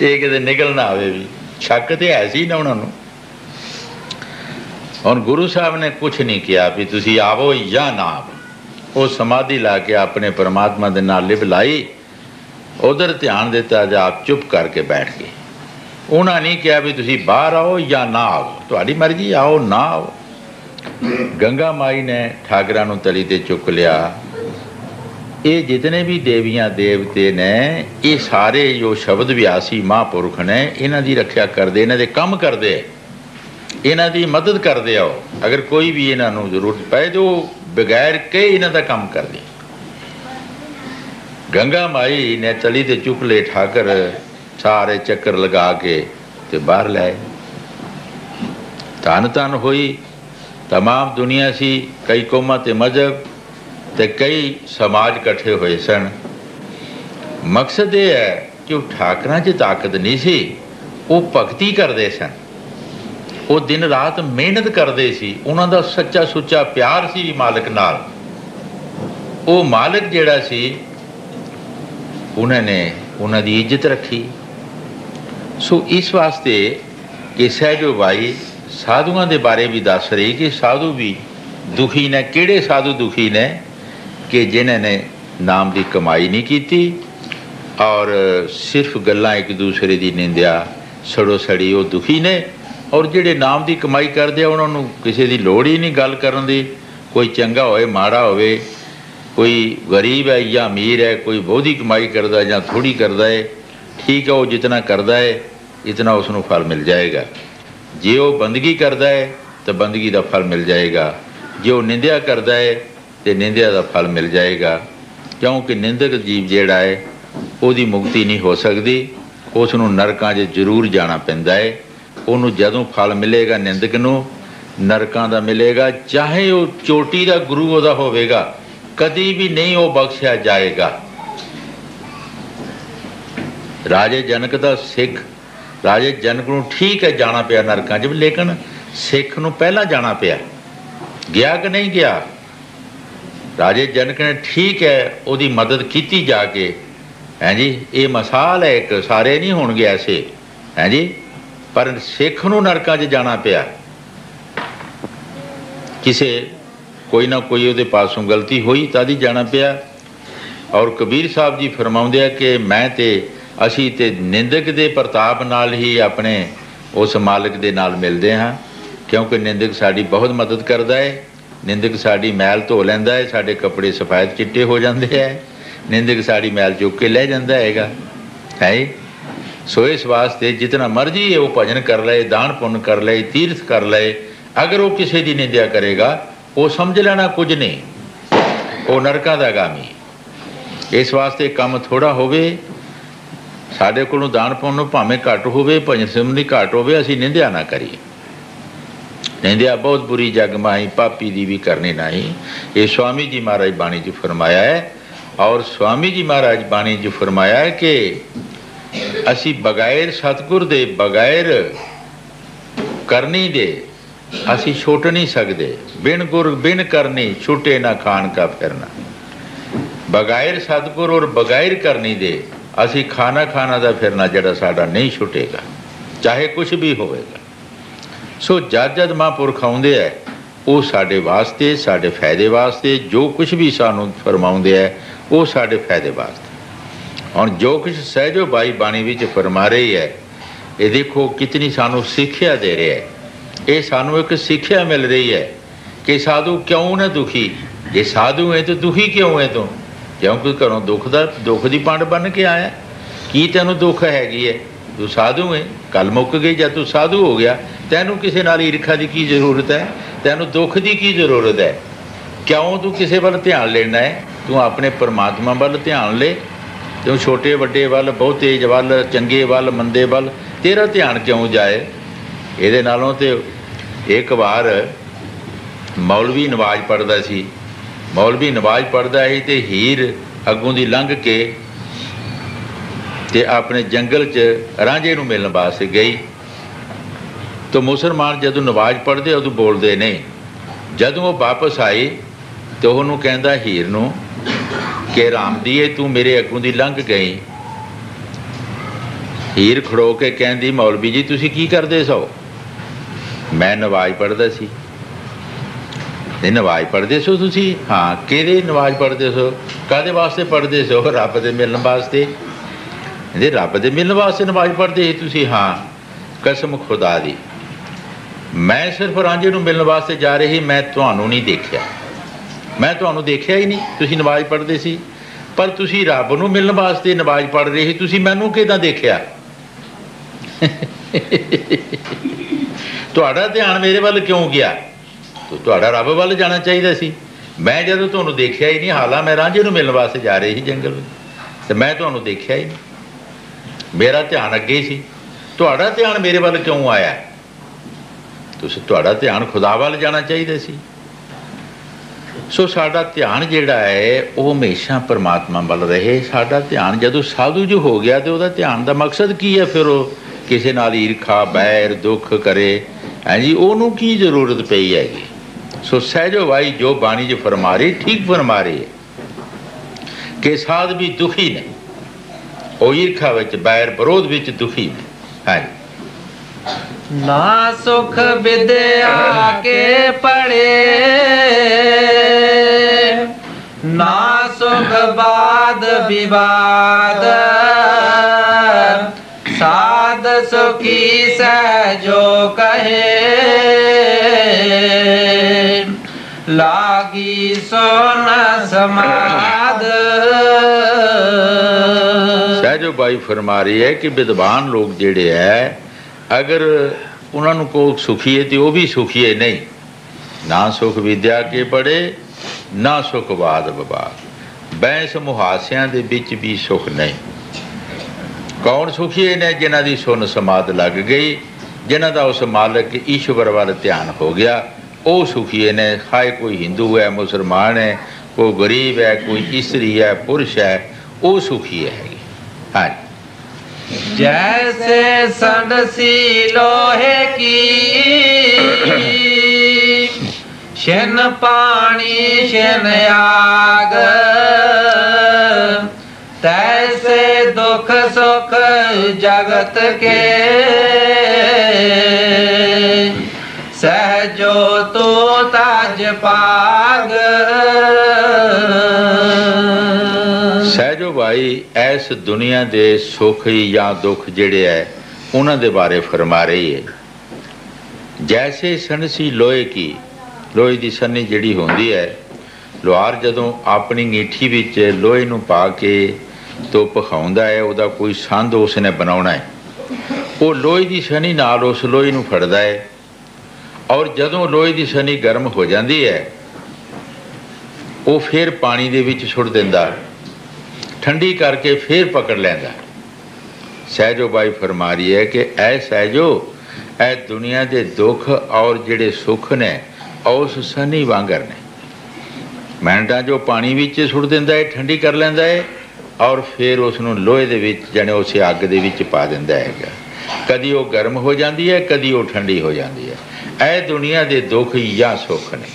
ये किते निकल ना आवे, भी शक तो है सी ना उन्होंने। और गुरु साहब ने कुछ नहीं किया भी तुसी आवो या ना आवो, वो समाधि ला के अपने परमात्मा दे नाल लिप लाई, उधर ध्यान दिता, आप चुप करके बैठ गए। उन्होंने नहीं कहा भी तुसी बाहर आओ या ना आओ, तुहाडी मर्जी, आओ ना आओ। गंगा माई ने ठाकरां नूं तली ते चुक लिया। ये जितने भी देवियां देवते ने ये सारे जो शब्द व्यासी महापुरुष ने इन्हां दी रक्षा करदे, इन्हां दे कम करदे, इन्हां दी मदद करदे आओ। अगर कोई भी इन्हां नूं जरूरत पए तो बगैर कहे इन्हां दा काम करदे। गंगा माई ने तली ते चुक ले ठाकर, सारे चक्कर लगा के ते बाहर लाए। धन धन हुई, तमाम दुनिया सी, कई कौमां ते मजहब ते कई समाज इकट्ठे हुए सन। मकसद ये है कि ठाकरां च ताकत नहीं सी, वो भगती करते सन, वो दिन रात मेहनत करते सी, उन्हां दा सच्चा सुच्चा प्यार सी मालिक नाल। वो मालिक जिहड़ा सी उन्होंने उन्हां दी इज्जत रखी। सो इस वास्ते कि सहजो भाई साधुआं दे बारे भी दस रही कि साधु भी दुखी ने, किहड़े साधु दुखी ने कि जिन्हां ने नाम की कमाई नहीं की और सिर्फ गल्लां एक दूसरे की निंदिया सड़ो सड़ी, वो दुखी ने। और जिहड़े नाम की कमाई करते उन्होंने किसी की लोड़ ही नहीं गल करन दी, कोई चंगा होए माड़ा होए, कोई गरीब है या अमीर है, कोई बहुती कमाई करता है या थोड़ी करता है, ठीक है वो जितना करता है इतना उसनों फल मिल जाएगा। जे वो बंदगी करता है तो बंदगी का फल मिल जाएगा, जो निंदिया करता है तो निंदिया का फल मिल जाएगा, क्योंकि निंदक जीव जिहड़ा है उसकी मुक्ति नहीं हो सकती, उसनूं नरकां 'च जरूर जाना पैंदा है। उन्होंने जदों फल मिलेगा निंदक नूं नरकां दा मिलेगा, चाहे वो चोटी का गुरु उहदा होवेगा, कदी भी नहीं वो बख्शिया जाएगा। राजे जनक दा सिख, राजे जनक नूं ठीक है जाना पिया नरकां 'च, लेकिन सिख नूं पहला जाना पिया, गया कि नहीं गया? राजे जनक ने ठीक है उसकी मदद की जाके, हैं जी। ये मिसाल है एक, सारे नहीं होणगे ऐसे, हैं जी। पर सिख नूं नरकां 'च जाना पिया, किसे कोई ना कोई उहदे पासों गलती हुई तद जाना पिया। और कबीर साहब जी फरमाउंदे आ कि मैं ते असी ते निंदक दे प्रताप नाल ही अपने उस मालिक दे नाल मिलदे हाँ, क्योंकि निंदक साडी बहुत मदद करता है। निंदक साडी मैल धो लैंदा है, साडे कपड़े सफेद चिट्टे हो जाते हैं, निंदक साडी मैल चुक के लै जाता है। सो इस वास्ते जितना मर्जी है वो भजन कर ले, दान पुण्य कर ले, तीर्थ कर ले, अगर वो किसी की निंदा करेगा वो समझ लेना कुछ नहीं, वो नरकां दा गामी। इस वास्ते काम थोड़ा होवे, साडे कोलों दान पुण्य भावें घट होवे, भजन सिमरन घट होवे, असीं निंदा ना करिए। निंदा बहुत बुरी जग माही, पापी दी भी करनी नहीं। ये स्वामी जी महाराज बाणी च फरमाया है। और स्वामी जी महाराज बाणी च फरमाया है कि असी बगैर सतगुर दे, बगैर करनी दे असी छुट नहीं सकते। बिन गुर बिन करनी छुटे ना खान का फिरना। बगैर सतगुर और बगैर करनी दे असी खाना का फिरना जड़ा साडा नहीं छुटेगा, चाहे कुछ भी होवेगा। सो जद जद महापुरख आउंदे है वो साडे वास्ते, साडे फायदे वास्ते, जो कुछ भी सानू फरमाउंदे है वो साडे फायदे वास्ते। और जो कुछ सहजो बाई बाणी विच फरमा रही है, ये देखो कितनी सानू सिक्ख्या दे रहे है। ये सानू एक सिक्ख्या मिल रही है कि साधु क्यों ना दुखी, जे साधु है तो दुखी क्यों है तू? क्योंकि घरों दुख की पंड बन के आया। की तेनों दुख हैगी है? तू साधु है, कल मुक गई जब तू साधु हो गया, तैनू किसी नाल ईर्खा की जरूरत है? तैनू दुख की जरूरत है? क्यों तू किसी वाल ध्यान लेना है? तू अपने परमात्मा वाल ध्यान ले। तू छोटे वड्डे वाल, बहुत तेज वाल, चंगे वाल, मंदे वाल तेरा ध्यान क्यों जाए? ये नालों तो एक बार मौलवी नमाज पढ़ता सी, मौलवी नमाज पढ़ता ही तो हीर अगों दी लंघ के ते अपने जंगल च रांझे नूं मिलण वास्ते गई। तो मुसलमान जदों नमाज पढ़ते उदों बोलते नहीं। जदों वो वापस आई तो उन्होंने कहता हीर नूं कि राम दीए तू मेरे अगों दी लंघ गई। हीर खड़ो के कहती मौलवी जी तुसीं की करदे सो? मैं नमाज पढ़ता सी। नहीं नमाज पढ़ते सो तुसी? हाँ। किहदी नमाज पढ़ते सो? काहदे वास्ते पढ़ते सो? रब दे मिलण वास्ते। जी रब दे मिलण वास्ते नमाज पढ़ते तुसी? हाँ। कसम खुदा दी मैं सिर्फ रांझे नूं मिलण वास्ते जा रही, मैं तुहानूं नहीं देखिया, मैं तुहानूं देखिया ही नहीं। तुसी नमाज पढ़ते सी, पर तुसी रब नूं मिलण वास्ते नमाज पढ़ रहे ही, तुसी मैनूं किदां देखिया? तुहाडा ध्यान मेरे वाल क्यों गया? तो तुहाडा रब वाल जाना चाहिए सी। मैं जदों तुहानूं देखिया ही नहीं, हालां मैं रांझे नूं मिलण वास्ते जा रही ही जंगल में, तो मैं तुहानूं देखिया ही नहीं, मेरा ध्यान अगे सी। तुहाडा ध्यान मेरे वाल क्यों आया? तुहाडा ध्यान खुदा वाल जाना चाहिए सी। सो साडा ध्यान जिहड़ा है वो हमेशा परमात्मा वाल रहे। साडा ध्यान जदों साधु जो हो गया तो वह ध्यान का मकसद की है? फिर वो किसी नाल ईर्खा बैर दुख करे, है जी, उन्हों की जरूरत पई हैगी। सो सहजो भाई जो बाणी च फरमा रही ठीक फरमा रही है कि साध भी दुखी ने, वो ईर्खा विच बैर विरोध विच दुखी ने। हाँ जी। ना सुख विद्या के पड़े, ना सुख वाद विवाद, साध सुखी सहजो कहे, लागी सोन समाद। सहजो बाई फरमा रही है कि विद्वान लोग जिहड़े है अगर उन्होंने को सुखीए तो वह भी सुखीए नहीं, ना सुख विद्या के पढ़े ना सुख वाद विवाद। बैंस मुहासियां दे विच भी सुख नहीं। कौन सुखी ने? जिन्हां दी सुन समाध लग गई, जिन्हां दा उस मालिक ईश्वर वाल ध्यान हो गया, वो सुखी ने। खाए कोई हिंदू है, मुसलमान है, कोई गरीब है, कोई स्त्री है, पुरुष है, वो सुखी है। हाँ, जैसे संडसी लोहे की छिन पानी छिन आग, तैसे दुख सुख जगत के सहजो तो ताज पाग। सहजो भाई इस दुनिया दे सुख या दुख जिहड़े है उन्हां दे बारे फरमा रही है। जैसे सनसी लोहे की, लोहे की सन्नी जिहड़ी होंदी है, लोहार जदों अपनी ङीठी विच लोहे नूं पा के तो पखाउंदा है, उहदा कोई संद उसने बनाउणा है, वो लोहे की सनी नाल उस लोहे नूं फड़दा है, और जदों लोहे की सनी गर्म हो जाती है वो फिर पानी दे विच सुट दिंदा, ठंडी करके फिर पकड़ लैंदा। सहजो बाई फरमा रही है कि ऐ सहजो, ऐ दुनिया के दुख और जिहड़े सुख ने उस सनी वांगर ने। मिनटां जो पानी विच सुट दिंदा है, ठंडी कर लैंदा है, और फिर उसनूं लोहे दे विच जाने उस अग दे विच पा दिंदा है। कदी वो गर्म हो जाती है, कदी वो ठंडी हो जाती है। ऐ दुनिया के दुख या सुख ने,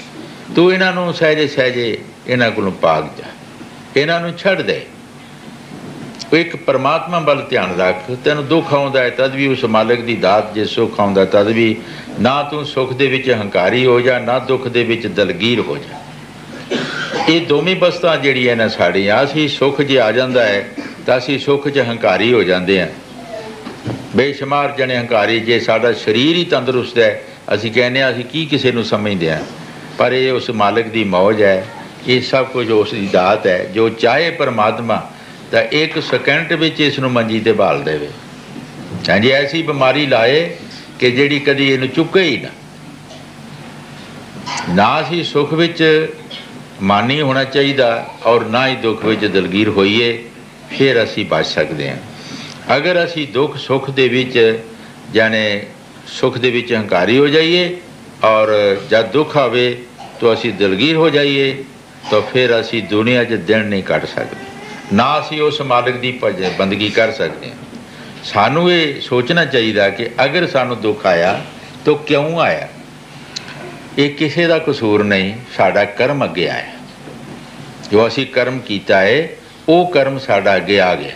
तू इन्हां नूं सहजे सहजे इन्हां कोलों भाग जा, इन्हां नूं छड्ड दे। एक परमात्मा वाल ध्यान रख। तेन दुख आउंदा है तद भी उस मालिक की दात, जे सुख आउंदा तद भी ना तू सुख दे विच हंकारी हो जा, ना दुख दे विच दलगीर हो जा। ये दोवें बस्तां जिहड़ियां ने साड़ियां, असीं सुख जे आ जांदा है तो असीं सुख च हंकारी हो जाते हैं। बेशुमार जने हंकारी, जे साडा शरीर ही तंदरुस्त है असीं कहने असीं की किसी नूं समझदे हैं, पर ये उस मालिक की मौज है, ये सब कुछ उसकी दात है। जो चाहे परमात्मा तो एक सेकंड विच इस नूं मंजी ते भाल देवे। हाँ जी, ऐसी बीमारी लाए कि जिहड़ी कदी इहनूं चुके ही ना असीं सुख विच मानी होना चाहिए और ना ही दुख विच दलगीर होइए, फिर असीं बच सकते हैं। अगर असीं दुख सुख दे विच जाने सुख दे विच हंकारी हो जाइए और जब दुख आवे तो असीं दलगीर हो जाइए, तो फिर असीं दुनिया 'च दिन नहीं कट सकते, ना असीं उस मालिक की बंदगी कर सकते हैं। सानू ये सोचना चाहिए कि अगर सानू दुख आया तो क्यों आया। ये किसी का कसूर नहीं, साडा कर्म अगे आया। जो असी कर्म किया है वो कर्म साडा अगे आ गया,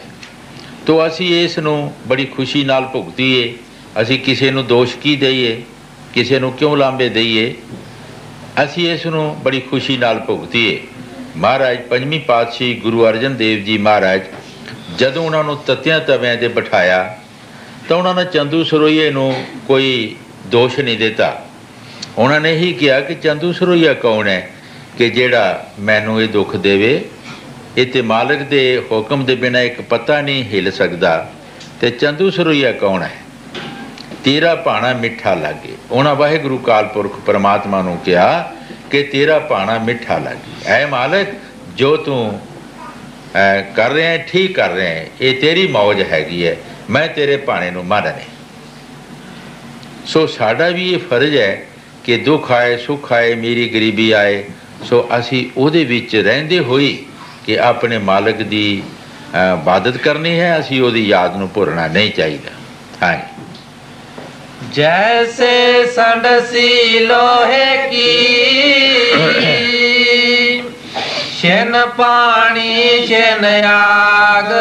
तो असी इस नूं बड़ी खुशी नाल भुगतीए। असी किसी नूं दोष की दईए, किसी नूं क्यों लांबे दईए, असी इस नूं बड़ी खुशी नाल भुगतीए। महाराज पंजवीं पातशाही गुरु अर्जन देव जी महाराज जदों उन्होंने तत्तियां तव्यां ते बिठाया तो उन्होंने चंदू सरोईए नूं कोई दोष नहीं दिता। उन्होंने ही कहा कि चंदू सरोईया कौन है कि जेड़ा मैनू ये दुख देवे, इत्ते मालिक दे हुक्म दे बिना एक पत्ता नहीं हिल सकता, ते चंदू सरोईया कौन है, तेरा भाणा मिठा लागे। उन्होंने वाहिगुरु कालपुरख परमात्मा नूं कहा कि तेरा भाणा मिठा लागे। ऐ मालिक जो तू कर रहे हैं ठीक कर रहे हैं, ये तेरी मौज हैगी है, मैं तेरे भाणे नूं मारने। सो साडा भी ये फर्ज है कि दुख आए सुख आए मेरी गरीबी आए, सो असी उहदे विच रहिंदे होई कि अपने मालिक की इबादत करनी है, असी उहदी याद नूं भुलना नहीं चाहिए। हाँ, जैसे संडसी लोहे की छिन पानी छिन आग,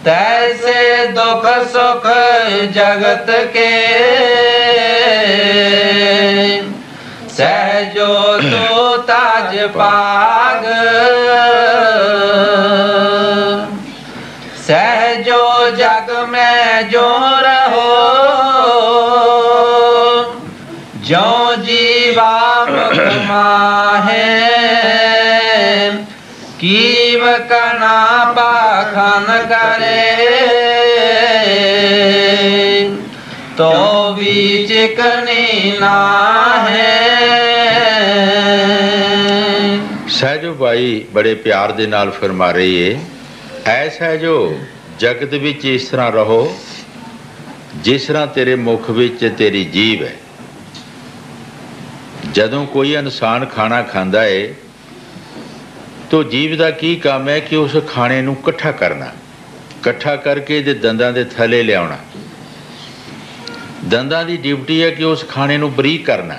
तैसे दुख सुख जगत के सहजो तो ताज पाग। सहजो जग में जो रहो जो जीवा मुख माहे, कीव कना पाखन करे तो बीच करनी ना है। सहजो भाई बड़े प्यार दे नाल फरमा रही है, ऐ सहजो जगत विच इस तरह रहो जिस तरह तेरे मुख विच तेरी जीभ है। जदों कोई इंसान खाना खांदा है तो जीभ का की काम है कि उस खाने नूं इकट्ठा करना, इकट्ठा करके दे दंदां दे थले लियाउणा। दंदां दी ड्यूटी है कि उस खाने नूं बरीक करना।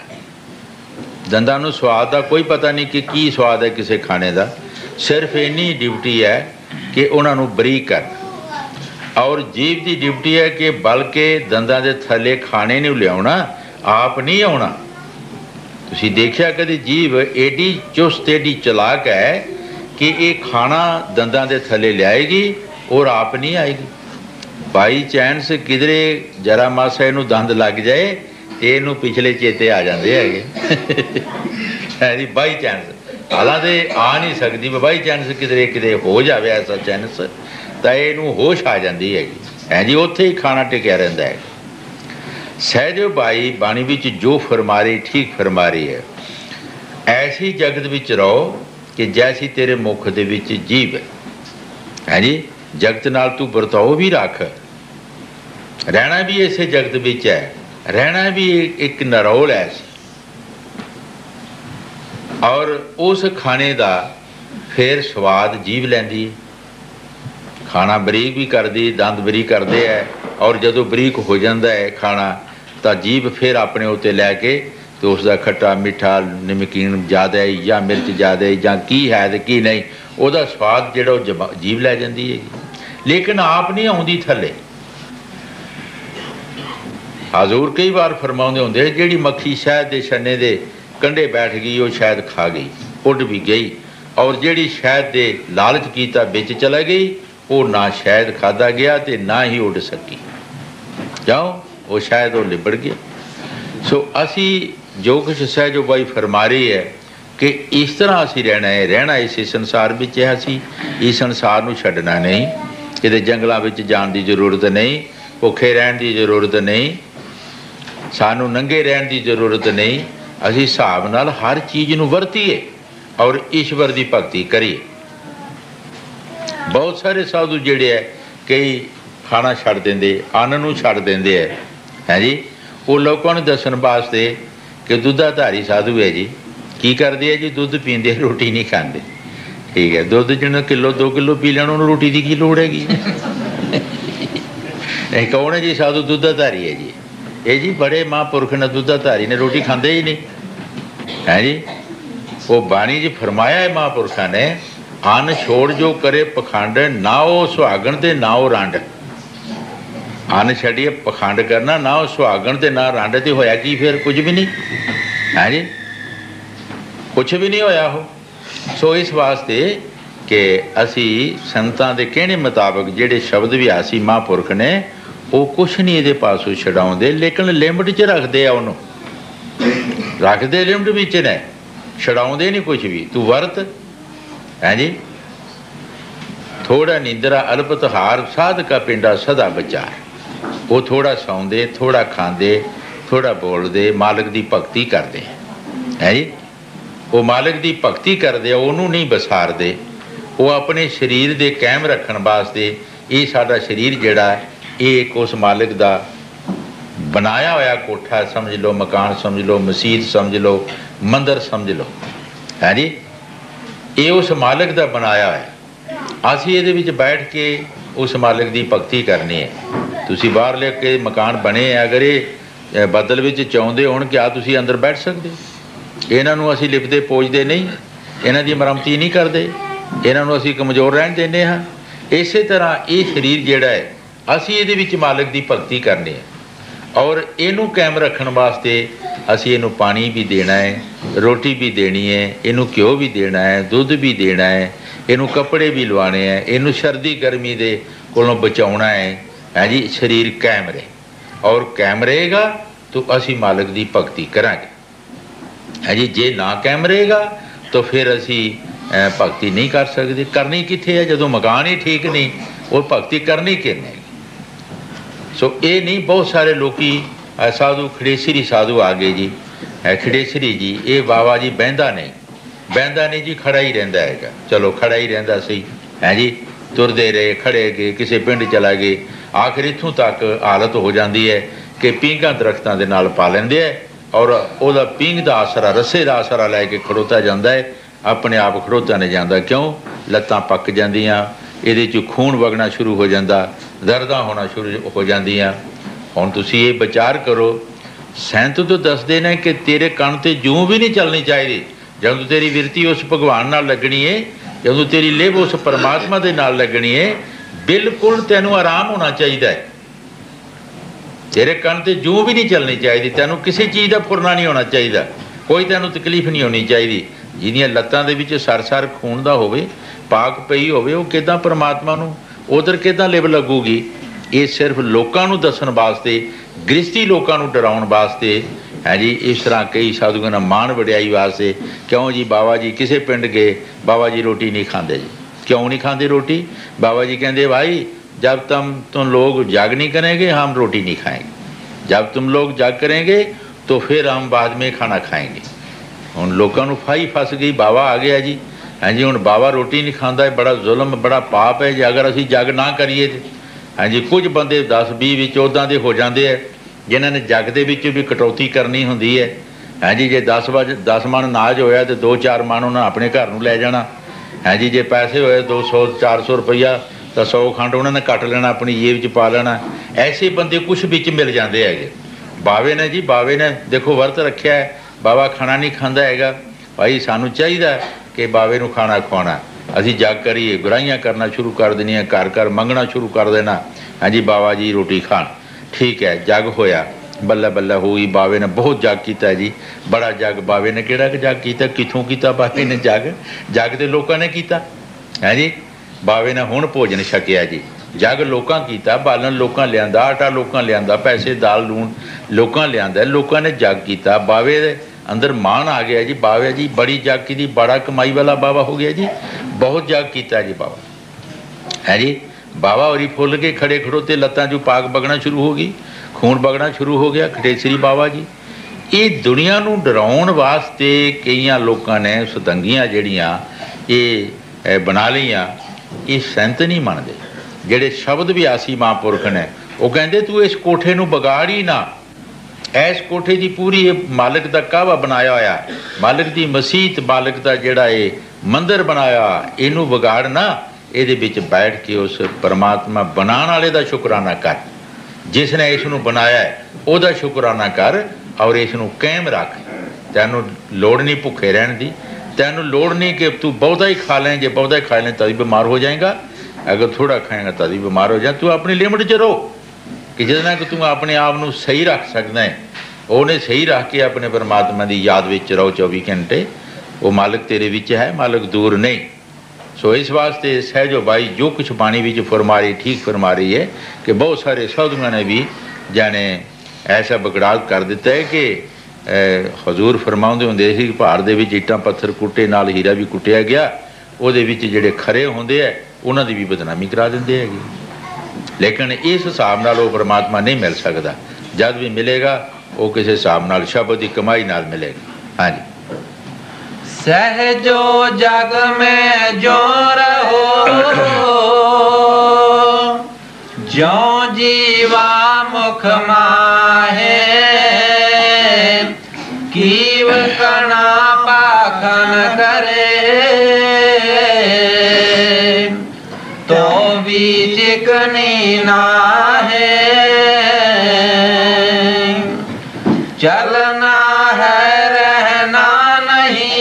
दंदां नूं स्वाद का कोई पता नहीं कि की स्वाद है किसी खाने का, सिर्फ इन्नी ड्यूटी है कि उन्हां नूं बरीक करना। और जीभ की ड्यूटी है कि बल्कि दंदां दे थले खाने नूं लियाउणा, आप नहीं आउणा। तुसीं देखिया कदी जीभ एडी चुस्त एडी चलाक है कि ये खाना दंदां दे थले लियाएगी और आप नहीं आएगी। बाई चांस किधरे जरा मासा इनू दंद लग जाए तो इनू पिछले चेते आ जाते है जी, बाई चांस। हालांकि आ नहीं सकती, बाई चांस किधरे किते हो जाए ऐसा चांस तो इनू होश आ जाती है जी, उत्थे ही खाना टिकया रहिंदा है। सहजो भाई बाणी विच जो फरमा रही ठीक फरमा रही है, ऐसी जगत विच रहो कि जैसी तेरे मुख दे विच जीभ है जी। जगत नाल तू बरताओ भी रख, रहना भी इसे जगत विच है, रहना भी एक नरौल है। और उस खाने का फिर स्वाद जीभ लैंदी, खाना बरीक भी करदी, दंद बरीक करते हैं। और जदों बरीक हो जाता है खाना तो जीभ फिर अपने उत्ते लैके तो उसका खट्टा मिठा नमकीन ज़्यादा है या मिर्च ज़्यादा है या की है तो की नहीं, वह स्वाद जो जीभ लै जाती है। लेकिन आप नहीं आउंदी थले। हजूर कई बार फरमाउंदे हुंदे जिहड़ी मक्खी शहद के छन्ने दे कंढे बैठ गई वो शायद खा गई, उड भी गई। और जिहड़ी शहद के लालच कीता बिच चला गई, वो ना शहद खादा गया तो ना ही उड़ सकी, क्यों वो शायद वो लिबड़ गया। सो असी जो कुछ सहजो बाई फरमा रही है कि इस तरह असी रहना है, रहना इस संसार में है। असी इस संसार को छड्डना नहीं, किते जंगलों में जाने की जरूरत नहीं, भुखे रहने की जरूरत नहीं, सानू नंगे रहने की जरूरत नहीं। असी हिसाब नाल हर चीज़ नूं वरतीए और ईश्वर की भगती करिए। बहुत सारे साधु जिहड़े है कई खाना छड्ड देंदे, अन्न नूं छड्ड देंदे है जी। वो लोगों ने दसन वास्ते कि दुधाधारी साधु है जी, की करते है जी, दुध पींदे रोटी नहीं खाते। ठीक है, दुध जिन्हें किलो 2 किलो पी लेना, उन्होंने रोटी की लोड़ हैगी। कौन है जी साधु? दुधाधारी है जी। ये जी बड़े महापुरख ने दुधाधारी ने रोटी खाते ही नहीं है जी। वो बाणी जी फरमाया है महापुरखा ने, अन्न छोड़ जो करे पखंड, ना वो सुहागण ते ना वो रंड। अन्न छड़िए पखंड करना, ना वो सुहागण ते ना रंड, तो होया की फिर? कुछ भी नहीं है जी, कुछ भी नहीं होया हो। सो इस वास्ते कि असी संतां दे कहने मुताबिक जिहड़े शब्द भी आसी महापुरख ने वो कुछ नहीं ये पासों छड़ाउंदे, लेकिन लिमिट च रखते आ, उन्होंने रखते लिमिट विच ने, छड़ाउंदे नहीं कुछ भी। तू वरत है जी। थोड़ा निंद्रा अल्पत हार, साध का पिंडा सदा बचार। वो थोड़ा सौंदे, थोड़ा खांदे, थोड़ा बोलते, मालिक की भगती करते है जी। वो मालिक की भगती करते, उन्होंने नहीं बसारते। वो अपने शरीर के कायम रखने वास्ते ये साडा शरीर जिहड़ा ये एक उस मालिक का बनाया होया कोठा समझ लो, मकान समझ लो, मसीत समझ लो, मंदिर समझ लो है जी। ये उस मालिक का बनाया है। असी ये बैठ के उस मालिक की भगती करनी है। तुसी बाहर लेके मकान बने, अगर ये बदल में चाहते हो क्या तुसी अंदर बैठ सकते? इन्हों असी लिपते पोजते नहीं, इन्हों की मरम्मती नहीं करते, इन्हों असी कमज़ोर रहन देने हाँ। इस तरह ये शरीर जिहड़ा है असी ये मालिक की भगती करनी है। और इनू कायम रखने वास्ते असी इनू पानी भी देना है, रोटी भी देनी है, इनू घ्यो भी देना है, दुध भी देना है, इनू कपड़े भी लवाने हैं, इनू सर्दी गर्मी दे कोलों बचाउणा है जी। शरीर कायम रहे, और कायम रहेगा तो असी मालिक की भगती करांगे है जी। जे ना कायम रहेगा तो फिर असी भगती नहीं कर सकते। करनी कित्थे है जदों मकान ही ठीक नहीं, और भगती करनी किन्ने? सो ये नहीं, बहुत सारे लोग साधु खड़ेसरी साधु आ गए जी, खड़ेसरी जी ये बाबा जी बहंदा नहीं जी, खड़ा ही रहिंदा हैगा। चलो खड़ा ही रहिंदा सही है जी, तुरदे रहे, खड़े गए, किसी पिंड चला गए, आखिर इत्थों तक हालत हो जाती है कि पींघां दरख्तां दे नाल पा लैंदे है और वह पींघ का आसरा, रस्से का आसरा लैके खड़ोता जाता है, अपने आप खड़ोता नहीं जाता। क्यों? लत्तां पक जांदियां, इहदे चों खून वगना शुरू हो जाता, दर्दां होना शुरू हो जांदियां। हुण तुसीं ये विचार करो, सैंत तो दसदे ने कि तेरे कण ते जूं भी नहीं चलनी चाहिए। जदों तेरी विरती उस भगवान नाल लगनी है, जदों तेरी लिव उस परमात्मा दे नाल लगनी है, बिल्कुल तैनूं आराम होना चाहिए। तेरे कण ते जूं भी नहीं चलनी चाहिए, तैनूं किसी चीज़ का फुरना नहीं होना चाहिए, कोई तैनूं तकलीफ नहीं होनी चाहिए। जिहदियां लत्तां दे विच सर खून दा होवे, पाक पई होवे, वो किदां परमात्मा नूं उधर किदां लिव लगूगी। ये सिर्फ लोकां नूं दस्सण वास्ते, गृहस्थी लोकां नूं डराउण वास्ते है जी। इस तरह कई साधुओं ने मान वड्याई वास्ते, क्यों जी बाबा जी किसी पिंड गए, बाबा जी रोटी नहीं खाते जी। क्यों नहीं खाते रोटी? बाबा जी कहते भाई जब तुम लोग जग नहीं करेंगे हम रोटी नहीं खाएंगे, जब तुम लोग जग करेंगे तो फिर हम बाद में खाना खाएंगे। हुण लोगों को फाही फस गई, बाबा आ गया जी, हाँ जी हुण बाबा रोटी नहीं खाता है, बड़ा जुल्म बड़ा पाप है जी अगर असी जग ना करिए तो। हाँ जी कुछ बंदे 10-20 उदां दे हो जाते हैं जिन्होंने जग दे विच भी कटौती करनी होंदी है। हाँ जी जे 10 मन अनाज होया तो 2-4 मन उन्हें अपने घर नूं लै जाना। हाँ जी जे पैसे होए 200-400 रुपया तो 100 खंड उन्होंने कट लेना, अपनी जेब च पा लेना। ऐसे बंदे कुछ बिच मिल जाते हैं। बावे ने जी, बावे ने देखो वर्त रखा है, बाबा खाना नहीं खाता है भाई, सानू चाहिए कि बावे नूं खाना खवाना, असी जग करिए, गुराइयाँ करना शुरू कर देनिया, घर घर मंगना शुरू कर देना। हाँ जी बाबा जी रोटी खान, ठीक है जग होया, बल्ला बल्ला हुई, बावे ने बहुत जग किया जी, बड़ा जग। बावे ने किहड़ा जग किया, कितों किया बावे ने जग? जग तो लोगों ने किया है जी। बावे ने हुण भोजन छकिया जी, जग लोकां कीता, बालन लोकां लियांदा, आटा लोकां लियांदा, पैसे दाल लूण लोकां लियांदा, लोकां ने जग किया। बावे दे अंदर मान आ गया जी, बावे जी बड़ी जग की, बड़ा कमाई वाला बाबा हो गया जी, बहुत जग किया जी बाबा है जी। बाबा होरी फुल के खड़े खड़ोते, लत्तां चों पाक बगना शुरू हो गई, खून बगना शुरू हो गया। खटेसरी बाबा जी ये दुनिया नूं डराउण वास्ते कईयां लोकां ने सतंगियां जिहड़ियां ये बना लईआं। ये संत नहीं मनते, जिहड़े शब्द व्यासी महापुरख ने वो कहते तू इस कोठे नूं बगाड़ ही ना, इस कोठे की पूरी मालिक का कहवा बनाया होया, मालिक की मसीत, मालिक का जिहड़ा ये मंदिर बनाया, इनू बगाड़ ना, ये विच बैठ के उस परमात्मा बनाने वाले का शुकराना कर, जिसने इसनूं बनाया है वह शुकराना कर और इसनूं कायम रख। तैनूं लोड़ नहीं भुखे रहने की, तैनूं लोड़ नहीं कि तू बहुता ही खा लें, जे बहुता ही खा लें तभी बीमार हो जाएगा, अगर थोड़ा खाएगा तभी बीमार हो जाए। तू अपनी लिमिट च रहो कि जिसना कि तू अपने आप को सही रख सकता है, उन्हें सही रख के अपने परमात्मा की याद में रहो 24 घंटे। वो मालिक तेरे विच है, मालिक दूर नहीं। सो इस वास्ते सहजो भाई जो कुछ बाणी विच फरमा रही, ठीक फरमा रही है कि बहुत सारे साधुओं ने भी जाने ऐसा बगड़ाव कर दिता है कि हजूर फरमाउंदे हुंदे सी पहाड़ दे विच ईटां पत्थर कुट्टे नाल हीरा भी कुटिया गया, उहदे विच जिहड़े खरे हुंदे है उन्हां दी भी बदनामी करा दिंदे हैगे। लेकिन इस हिसाब नाल वो परमात्मा नहीं मिल सकता, जद भी मिलेगा वो किसी हिसाब नाल शब्द की कमाई नाल मिलेगा। हाँ जी। सहजो जग में जो रहो, ज्यों जीवा मुख माहे, कीव कणा पाखन करे, तो भी चिकनी नाहे। चलना है रहना नहीं,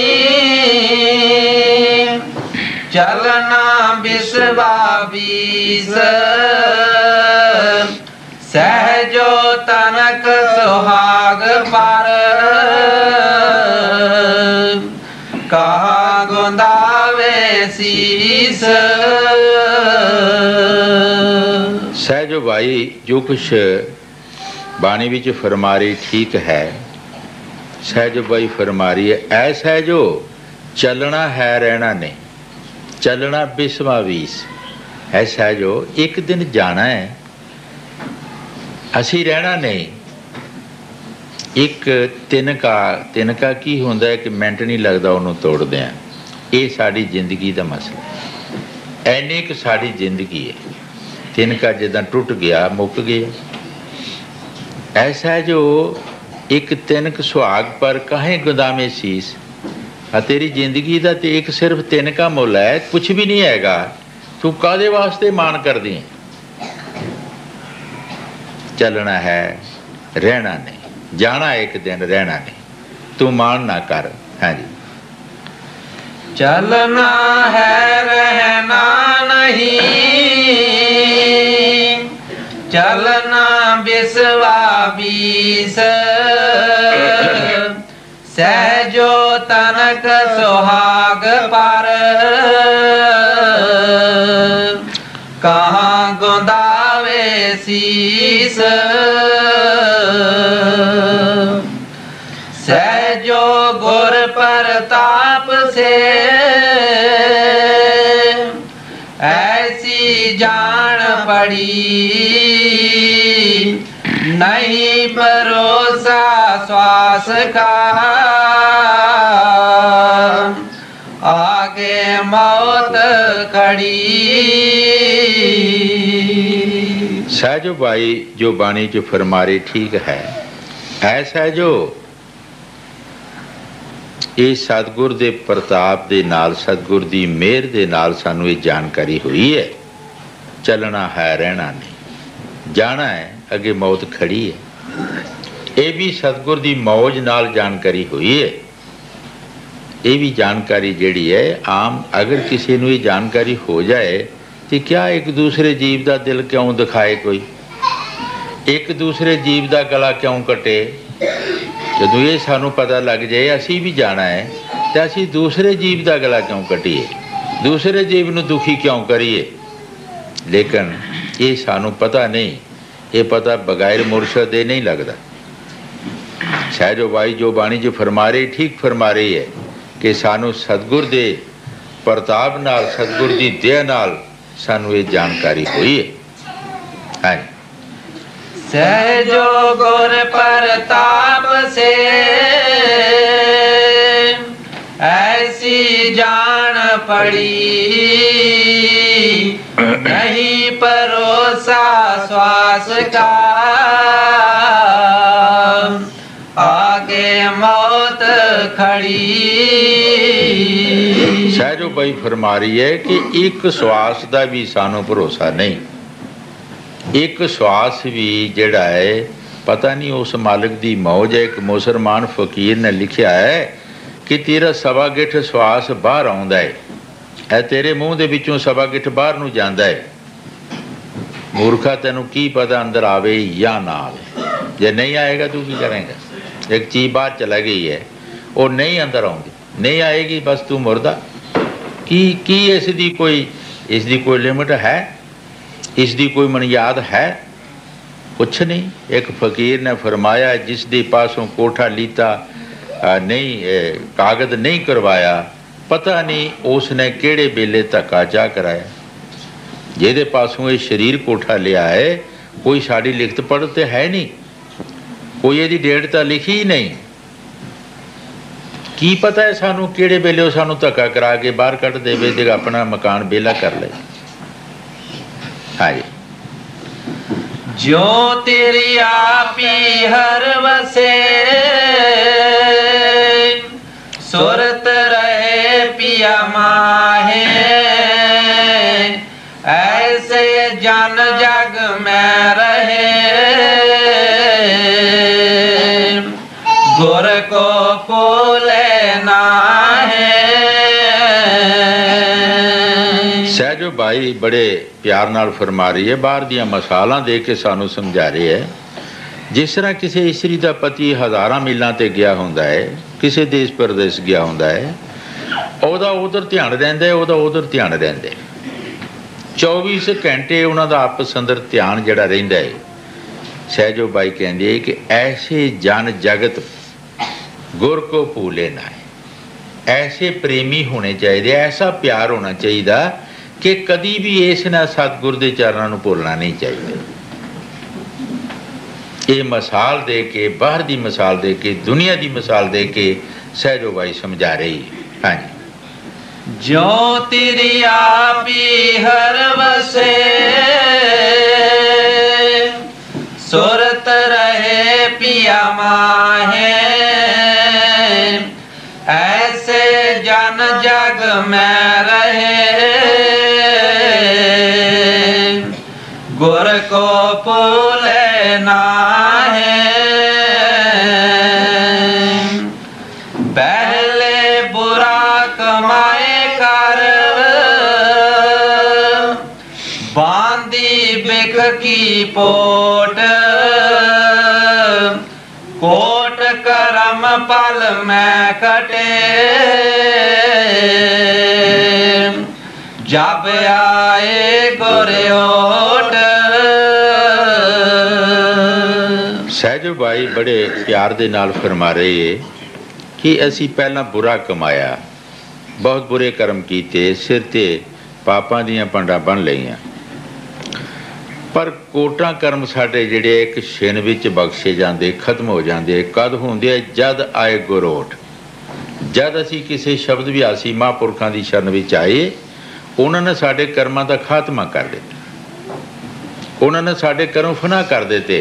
चलना बिसवा बीस, सहजो तनक सुहाग पर, कहा गुंदावे शीस। सहजो भाई जो कुछ बाणी विच फरमा रही ठीक है, सहजो भाई फरमा रही है ऐसा है जो चलना है रहना नहीं, चलना बिस्वा बीस। ऐसा है जो एक दिन जाना है, ਅਸੀਂ ਰਹਿਣਾ ਨਹੀਂ। ਇੱਕ ਤਿਨਕਾ ਕੀ ਹੁੰਦਾ ਹੈ ਕਿ ਮਿੰਟ ਨਹੀਂ ਲੱਗਦਾ ਉਹਨੂੰ ਤੋੜਦੇ ਹਾਂ। ਇਹ ਸਾਡੀ ਜ਼ਿੰਦਗੀ ਦਾ ਮਸਲਾ। ਐਨੀ ਕੁ ਸਾਡੀ ਜ਼ਿੰਦਗੀ ਹੈ। ਤਿਨਕਾ ਜਿੱਦਾਂ ਟੁੱਟ ਗਿਆ, ਮੁੱਕ ਗਿਆ। ਐਸਾ ਜੋ ਇੱਕ ਤਿਨਕ ਸੁਹਾਗ ਪਰ ਕਾਹੇ ਗੁਦਾਮੇ ਸੀਸ। ਤੇਰੀ ਜ਼ਿੰਦਗੀ ਦਾ ਤੇ ਇੱਕ ਸਿਰਫ ਤਿਨਕਾ ਮੁੱਲ ਹੈ, ਕੁਛ ਵੀ ਨਹੀਂ ਹੈਗਾ। ਤੂੰ ਕਾਹਦੇ ਵਾਸਤੇ ਮਾਣ ਕਰਦੀ ਹੈ? ਚੱਲਣਾ ਹੈ, ਰਹਿਣਾ ਨਹੀਂ। ਜਾਣਾ ਇੱਕ ਦਿਨ, ਰਹਿਣਾ ਨਹੀਂ। ਤੂੰ ਮਾਣ ਨਾ ਕਰ। ਹਾਂਜੀ। चलना है रहना नहीं, चलना बिसवा बीस, सहजो तनक सुहाग पर, कहाँ गुंदावे शीस, सहजो गुर प्रताप से ऐसी जान पड़ी, नहीं भरोसा श्वास का, आगे मौत खड़ी। सहजो भाई जो बाणी च फरमारे ठीक है। ऐसा जो ਇਹ ਸਤਿਗੁਰ ਦੇ ਪ੍ਰਤਾਪ ਦੇ ਨਾਲ, ਸਤਿਗੁਰ ਦੀ ਮਿਹਰ ਦੇ ਨਾਲ ਸਾਨੂੰ ਇਹ ਜਾਣਕਾਰੀ ਹੋਈ ਹੈ। ਚੱਲਣਾ ਹੈ, ਰਹਿਣਾ ਨਹੀਂ। ਜਾਣਾ ਹੈ, ਅੱਗੇ ਮੌਤ ਖੜੀ ਹੈ। ਇਹ ਵੀ ਸਤਿਗੁਰ ਦੀ ਮੌਜ ਨਾਲ ਜਾਣਕਾਰੀ ਹੋਈ ਹੈ। ਇਹ ਵੀ ਜਾਣਕਾਰੀ ਜਿਹੜੀ ਹੈ ਆਮ, ਅਗਰ ਕਿਸੇ ਨੂੰ ਇਹ ਜਾਣਕਾਰੀ ਹੋ ਜਾਏ ਤਾਂ ਕਿਆ ਇੱਕ ਦੂਸਰੇ ਜੀਵ ਦਾ ਦਿਲ ਕਿਉਂ ਦਿਖਾਏ? ਕੋਈ ਇੱਕ ਦੂਸਰੇ ਜੀਵ ਦਾ ਗਲਾ ਕਿਉਂ ਕੱਟੇ? ਜਦੋਂ ਇਹ ਸਾਨੂੰ ਪਤਾ ਲੱਗ ਜਾਏ ਅਸੀਂ ਵੀ ਜਾਣਾ ਹੈ ਤਾਂ ਅਸੀਂ ਦੂਸਰੇ ਜੀਵ ਦਾ ਗਲਾ ਕਿਉਂ ਕੱਟੀਏ? ਦੂਸਰੇ ਜੀਵ ਨੂੰ ਦੁਖੀ ਕਿਉਂ ਕਰੀਏ? ਲੇਕਿਨ ਇਹ ਸਾਨੂੰ ਪਤਾ ਨਹੀਂ। ਇਹ ਪਤਾ ਬਗੈਰ ਮੁਰਸ਼ਦ ਦੇ ਨਹੀਂ ਲੱਗਦਾ। ਸਹਿਜੋ ਬਾਈ ਜੋ ਬਾਣੀ 'ਚ ਫਰਮਾ ਰਹੀ, ਠੀਕ ਫਰਮਾ ਰਹੀ ਹੈ ਕਿ ਸਾਨੂੰ ਸਤਿਗੁਰ ਦੇ ਪ੍ਰਤਾਪ ਨਾਲ, ਸਤਿਗੁਰ ਦੀ ਦਇਆ ਨਾਲ ਸਾਨੂੰ ਇਹ ਜਾਣਕਾਰੀ ਹੋਈ ਹੈ। ਹਾਂਜੀ। सहजो गुर प्रताप से ऐसी जान पड़ी, नहीं भरोसा श्वास का, आगे मौत खड़ी। सहजो भाई फरमा रही है कि एक श्वास का भी सानू भरोसा नहीं। एक श्वास भी ਜਿਹੜਾ ਹੈ ਪਤਾ ਨਹੀਂ ਉਸ ਮਾਲਕ ਦੀ ਮੌਜ ਹੈ। ਇੱਕ ਮੁਸਲਮਾਨ ਫਕੀਰ ਨੇ ਲਿਖਿਆ ਹੈ ਕਿ ਤੇਰਾ ਸਵਾ ਗਿੱਠ ਸਵਾਸ ਬਾਹਰ ਆਉਂਦਾ ਹੈ, ਇਹ ਤੇਰੇ ਮੂੰਹ ਦੇ ਵਿੱਚੋਂ ਸਵਾ ਗਿੱਠ ਬਾਹਰ ਨੂੰ ਜਾਂਦਾ ਹੈ। ਮੂਰਖਾ, ਤੈਨੂੰ ਕੀ ਪਤਾ ਅੰਦਰ ਆਵੇ ਜਾਂ ਨਾ ਆਵੇ? ਜੇ ਨਹੀਂ ਆਏਗਾ ਤੂੰ ਕੀ ਕਰੇਂਗਾ? ਇੱਕ ਚੀਜ਼ ਬਾਹਰ ਚਲਾ ਗਈ ਹੈ, ਉਹ ਨਹੀਂ ਅੰਦਰ ਆਉਂਦੀ, ਨਹੀਂ ਆਏਗੀ, ਬਸ ਤੂੰ ਮੁਰਦਾ। ਕੀ ਇਸ ਦੀ ਕੋਈ ਲਿਮਟ ਹੈ? ਇਸ ਦੀ ਕੋਈ ਮਨਿਆਦ ਹੈ? ਕੁਛ ਨਹੀਂ। ਇੱਕ ਫਕੀਰ ਨੇ ਫਰਮਾਇਆ ਜਿਸ ਦੇ ਪਾਸੋਂ ਕੋਠਾ ਲੀਤਾ ਨਹੀਂ, ਕਾਗਜ਼ ਨਹੀਂ ਕਰਵਾਇਆ, ਪਤਾ ਨਹੀਂ ਉਸ ਨੇ ਕਿਹੜੇ ਵੇਲੇ ਧੱਕਾ ਚਾਹ ਕਰਾਇਆ। ਜਿਹਦੇ ਪਾਸੋਂ ਇਹ ਸਰੀਰ ਕੋਠਾ ਲਿਆ ਹੈ ਕੋਈ ਸਾਡੀ ਲਿਖਤ ਪੜ੍ਹ ਤੇ ਹੈ ਨਹੀਂ, ਕੋਈ ਇਹਦੀ ਡੇਟ ਤਾਂ ਲਿਖੀ ਹੀ ਨਹੀਂ। ਕੀ ਪਤਾ ਹੈ ਸਾਨੂੰ ਕਿਹੜੇ ਵੇਲੇ ਉਹ ਸਾਨੂੰ ਧੱਕਾ ਕਰਾ ਕੇ ਬਾਹਰ ਕੱਢ ਦੇਵੇ ਤੇ ਆਪਣਾ ਮਕਾਨ ਵਿਹਲਾ ਕਰ ਲਏ। ਹਾਂਜੀ। जो तेरी आपी हर वसे, सुरत रहे पिया माहे, ऐसे जन जग में रहे, गुर को भूले नाहे। ਸਹਿਜੋ ਭਾਈ ਬੜੇ ਪਿਆਰ ਨਾਲ ਫਰਮਾ ਰਹੀ ਹੈ, ਬਾਹਰ ਦੀਆਂ ਮਸਾਲਾਂ ਦੇ ਕੇ ਸਾਨੂੰ ਸਮਝਾ ਰਹੇ ਹੈ। ਜਿਸ ਤਰ੍ਹਾਂ ਕਿਸੇ ਇਸਤਰੀ ਦਾ ਪਤੀ ਹਜ਼ਾਰਾਂ ਮੀਲਾਂ 'ਤੇ ਗਿਆ ਹੁੰਦਾ ਹੈ, ਕਿਸੇ ਦੇਸ਼ ਪ੍ਰਦੇਸ਼ ਗਿਆ ਹੁੰਦਾ ਹੈ, ਉਹਦਾ ਉਧਰ ਧਿਆਨ ਰਹਿੰਦਾ, ਉਹਦਾ ਉਧਰ ਧਿਆਨ ਰਹਿੰਦਾ। 24 ਘੰਟੇ ਉਹਨਾਂ ਦਾ ਆਪਸ ਅੰਦਰ ਧਿਆਨ ਜਿਹੜਾ ਰਹਿੰਦਾ ਹੈ। ਸਹਿਜੋ ਬਾਈ ਕਹਿੰਦੇ ਹੈ ਕਿ ਐਸੇ ਜਨ ਜਗਤ ਗੁਰ ਕੋ ਭੂਲੇ ਨਾ, ਐਸੇ ਪ੍ਰੇਮੀ ਹੋਣੇ ਚਾਹੀਦੇ, ਐਸਾ ਪਿਆਰ ਹੋਣਾ ਚਾਹੀਦਾ ਕਿ ਕਦੀ ਵੀ ਇਸ ਨਾਲ ਸਤਿਗੁਰ ਦੇ ਚਰਨਾਂ ਨੂੰ ਭੁੱਲਣਾ ਨਹੀਂ ਚਾਹੀਦਾ। ये मिसाल दे के, बाहर की मिसाल दे के, दुनिया की मिसाल दे के सहजो बाई समझा रही है। हाँ जी। जो तेरी आपी हर वसे सुरत रहे पिया माहे, ऐसे जन जग में रहे गुर को भूले नाहे। पहले बुरा कमाए कर बांधी बिक की पोट, कोट करम पल में कटे जब आए गोरियोट। सहजो बाई बड़े प्यार दे नाल फरमा रही है कि असी पहला बुरा कमाया, बहुत बुरे कर्म कीते, सिर ते पापां दियां पंडां बन लईआं, पर कोटां कर्म साडे जिहड़े एक छिन विच बख्शे जांदे, खत्म हो जांदे। कद हुंदे जद आए गुरोट, जद असी किसी शब्द विहासी महापुरखां दी शरण विच आए, उन्होंने साडे कर्मां दा खात्मा कर दिता, उन्होंने साडे कर्म फना कर दिते।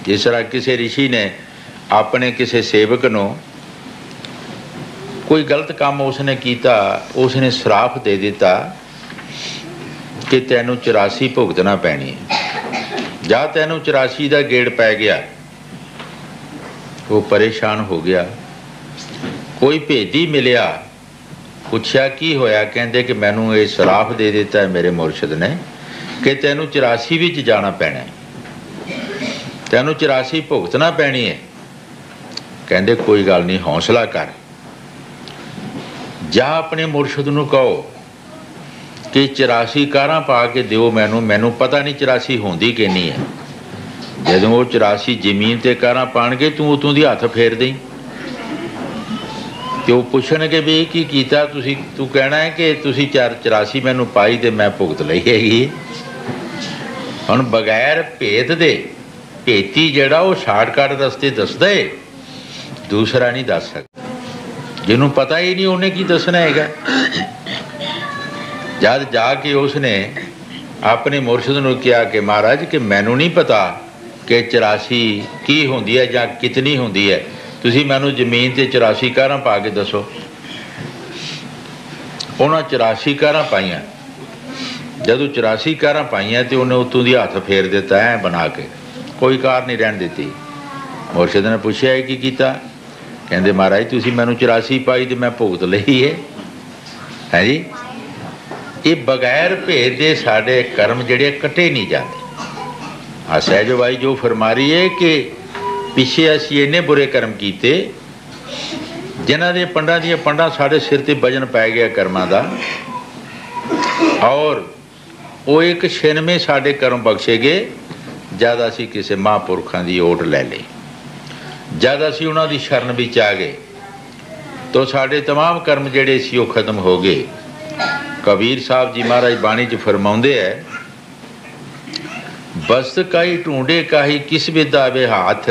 जिस तरह किसी ऋषि ने अपने किसी सेवक नूं कोई गलत काम उसने कीता, उसने श्राप दे दिता कि तैनू 84 भुगतना पैनी है, जा तैनू 84 का गेड़ पै गया। वो परेशान हो गया, कोई भेदी मिलिया, पूछया की होया, कहते कि मैनू ये श्राप दे दिता है मेरे मुर्शद ने कि तैनू 84 विच जाना पैना है, तैनू 84 भुगतना पैनी है। कहते कोई गल नहीं, हौसला कर, जा अपने मुर्शद नूं कहो कि 84 कारां पा के दिओ मैनू, मैनू पता नहीं 84 होंदी कि नहीं है। जदों वो 84 जमीन ते कारां पाणगे तूं उतों दी हथ फेर दें, तो वो पुछणगे भी की कीता तुसीं, तू कहना है कि तुसीं 84 मैनू पाई ते मैं भुगत लई हैगी। हुण बगैर भेत दे भेती जिहड़ा वो शार्टकट रस्ते दसदा है, दूसरा नहीं दस सकदा। जिन्हों पता ही नहीं उन्हें की दसना है। जद जाके उसने अपने मुर्शद नूं कहा कि महाराज कि मैनू नहीं पता कि 84 की होंदी है या कितनी होंदी है, तुसीं मैनू जमीन ते 84 कारां पा के दसो। उन्हें 84 कारां पाइयां, जदों 84 कारां पाइयां तो उन्हें उतों दी हथ फेर दिता है बना के, कोई कार नहीं रहन दी। मुर्शद ने पूछया है की कीता, कहते महाराज तुसीं मैनू 84 पाई तो मैं भुगत लई है जी। ये बगैर भेद दे साडे कर्म जिहड़े कटे नहीं जाते। आ सहजो बाई जो फरमा रही है कि पिछे असीं इन्ने बुरे कर्म कीते जिन्हां दे पंडां दीयां पंडां साडे सिर ते वजन पै गया कर्मां दा, और वो एक छिन में साडे कर्म बख्शे गए जद असीं किसी महापुरखां दी ओट लै लई, जद असीं उन्हां दी शरण विच आ गए तो साडे तमाम कर्म जिहड़े सी वो खत्म हो गए। कबीर साहब जी महाराज बाणी च फरमाउंदे है, बस्त काई ढूंढे काही किस विदा वे हाथ,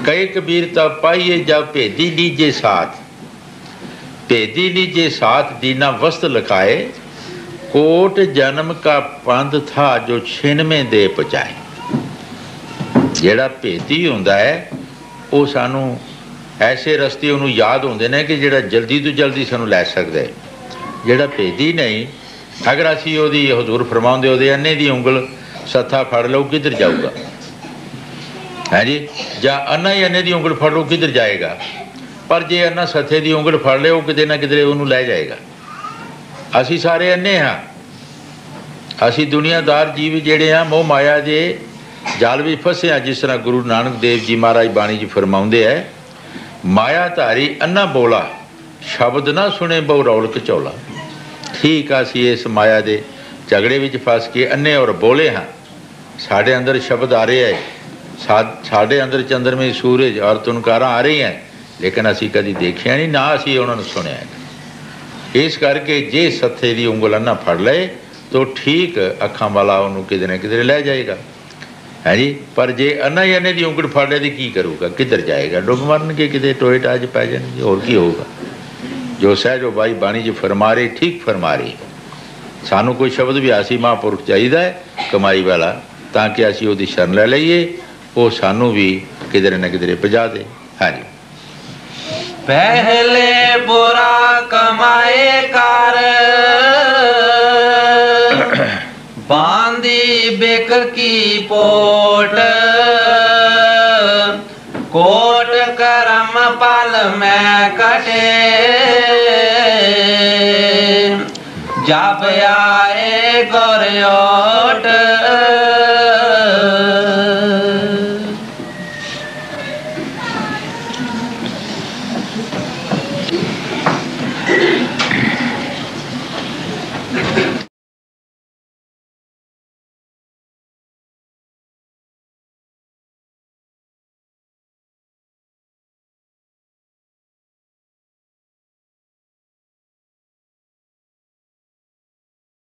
कई कबीर तब पाइए जब भेदी लीजे साथ, भेदी लीजे साथ दीना वस्त लखाए, कोट जन्म का पंध था जो छिन में दे पहुँचाए। जिहड़ा भेदी हुंदा है वो सानू ऐसे रस्ते उन्हों याद होंदे ने कि जिहड़ा जल्दी तो जल्दी सानू लै सकदा है। जिहड़ा भेदी नहीं, अगर असीं उहदी हजूर फरमाउंदे उहदे अन्ने दी उंगल सत्था फड़ लो किधर जाऊगा है जी, जां अन्ना ही अन्ने दी उंगल फड़ लो किधर जाएगा, पर जे अन्ना सत्थे दी उंगल फड़ ले वो किते ना किधरे उहनूं लै जाएगा। असीं सारे अन्ने हाँ, असीं दुनियादार जीव जिहड़े आ मोह माया दे जाल विच फसे आ। जिस तरह गुरु नानक देव जी महाराज बाणी जी फरमाउंदे है, माया धारी अन्ना बोला शब्द ना सुने बहु रौल कचौला। ठीक आ, असीं इस माया दे झगड़े विच फस के अन्ने और बोले हाँ, साढ़े अंदर शब्द आ रहे हैं, साढ़े अंदर चंद्रमे सूरज और तुनकारां आ रही हैं, लेकिन असीं कदी देखिया नहीं, ना असीं उन्होंने सुनिया है। इस करके जे सत्थे दी उंगल अन्ना फड़ ले तो ठीक अखां वाला उन्होंने किधरे ना किधरे लै जाएगा। है जी। पर जे अन्ना ही अन्ने की ਉਂਗਲ ਫੜ ਲੈ तो की करूगा, किधर जाएगा? डुब मरन के कितने टोए टाज पै जाएंगे, और की होगा? जो सहजो भाई बाणी च फरमा रहे, ठीक फरमा रहे। सानू कोई शब्द भी आसी महापुरुष चाहिए कमाई वाला, ताकि असी उसकी शरण ले लीए, वो सानू भी किधरे न किधरे पहुँचा दे। हाँ जी। पहले बुरा कमाए कर बांधी बिक की पोट, कोट करम पल में कटे, जब आए गोरियो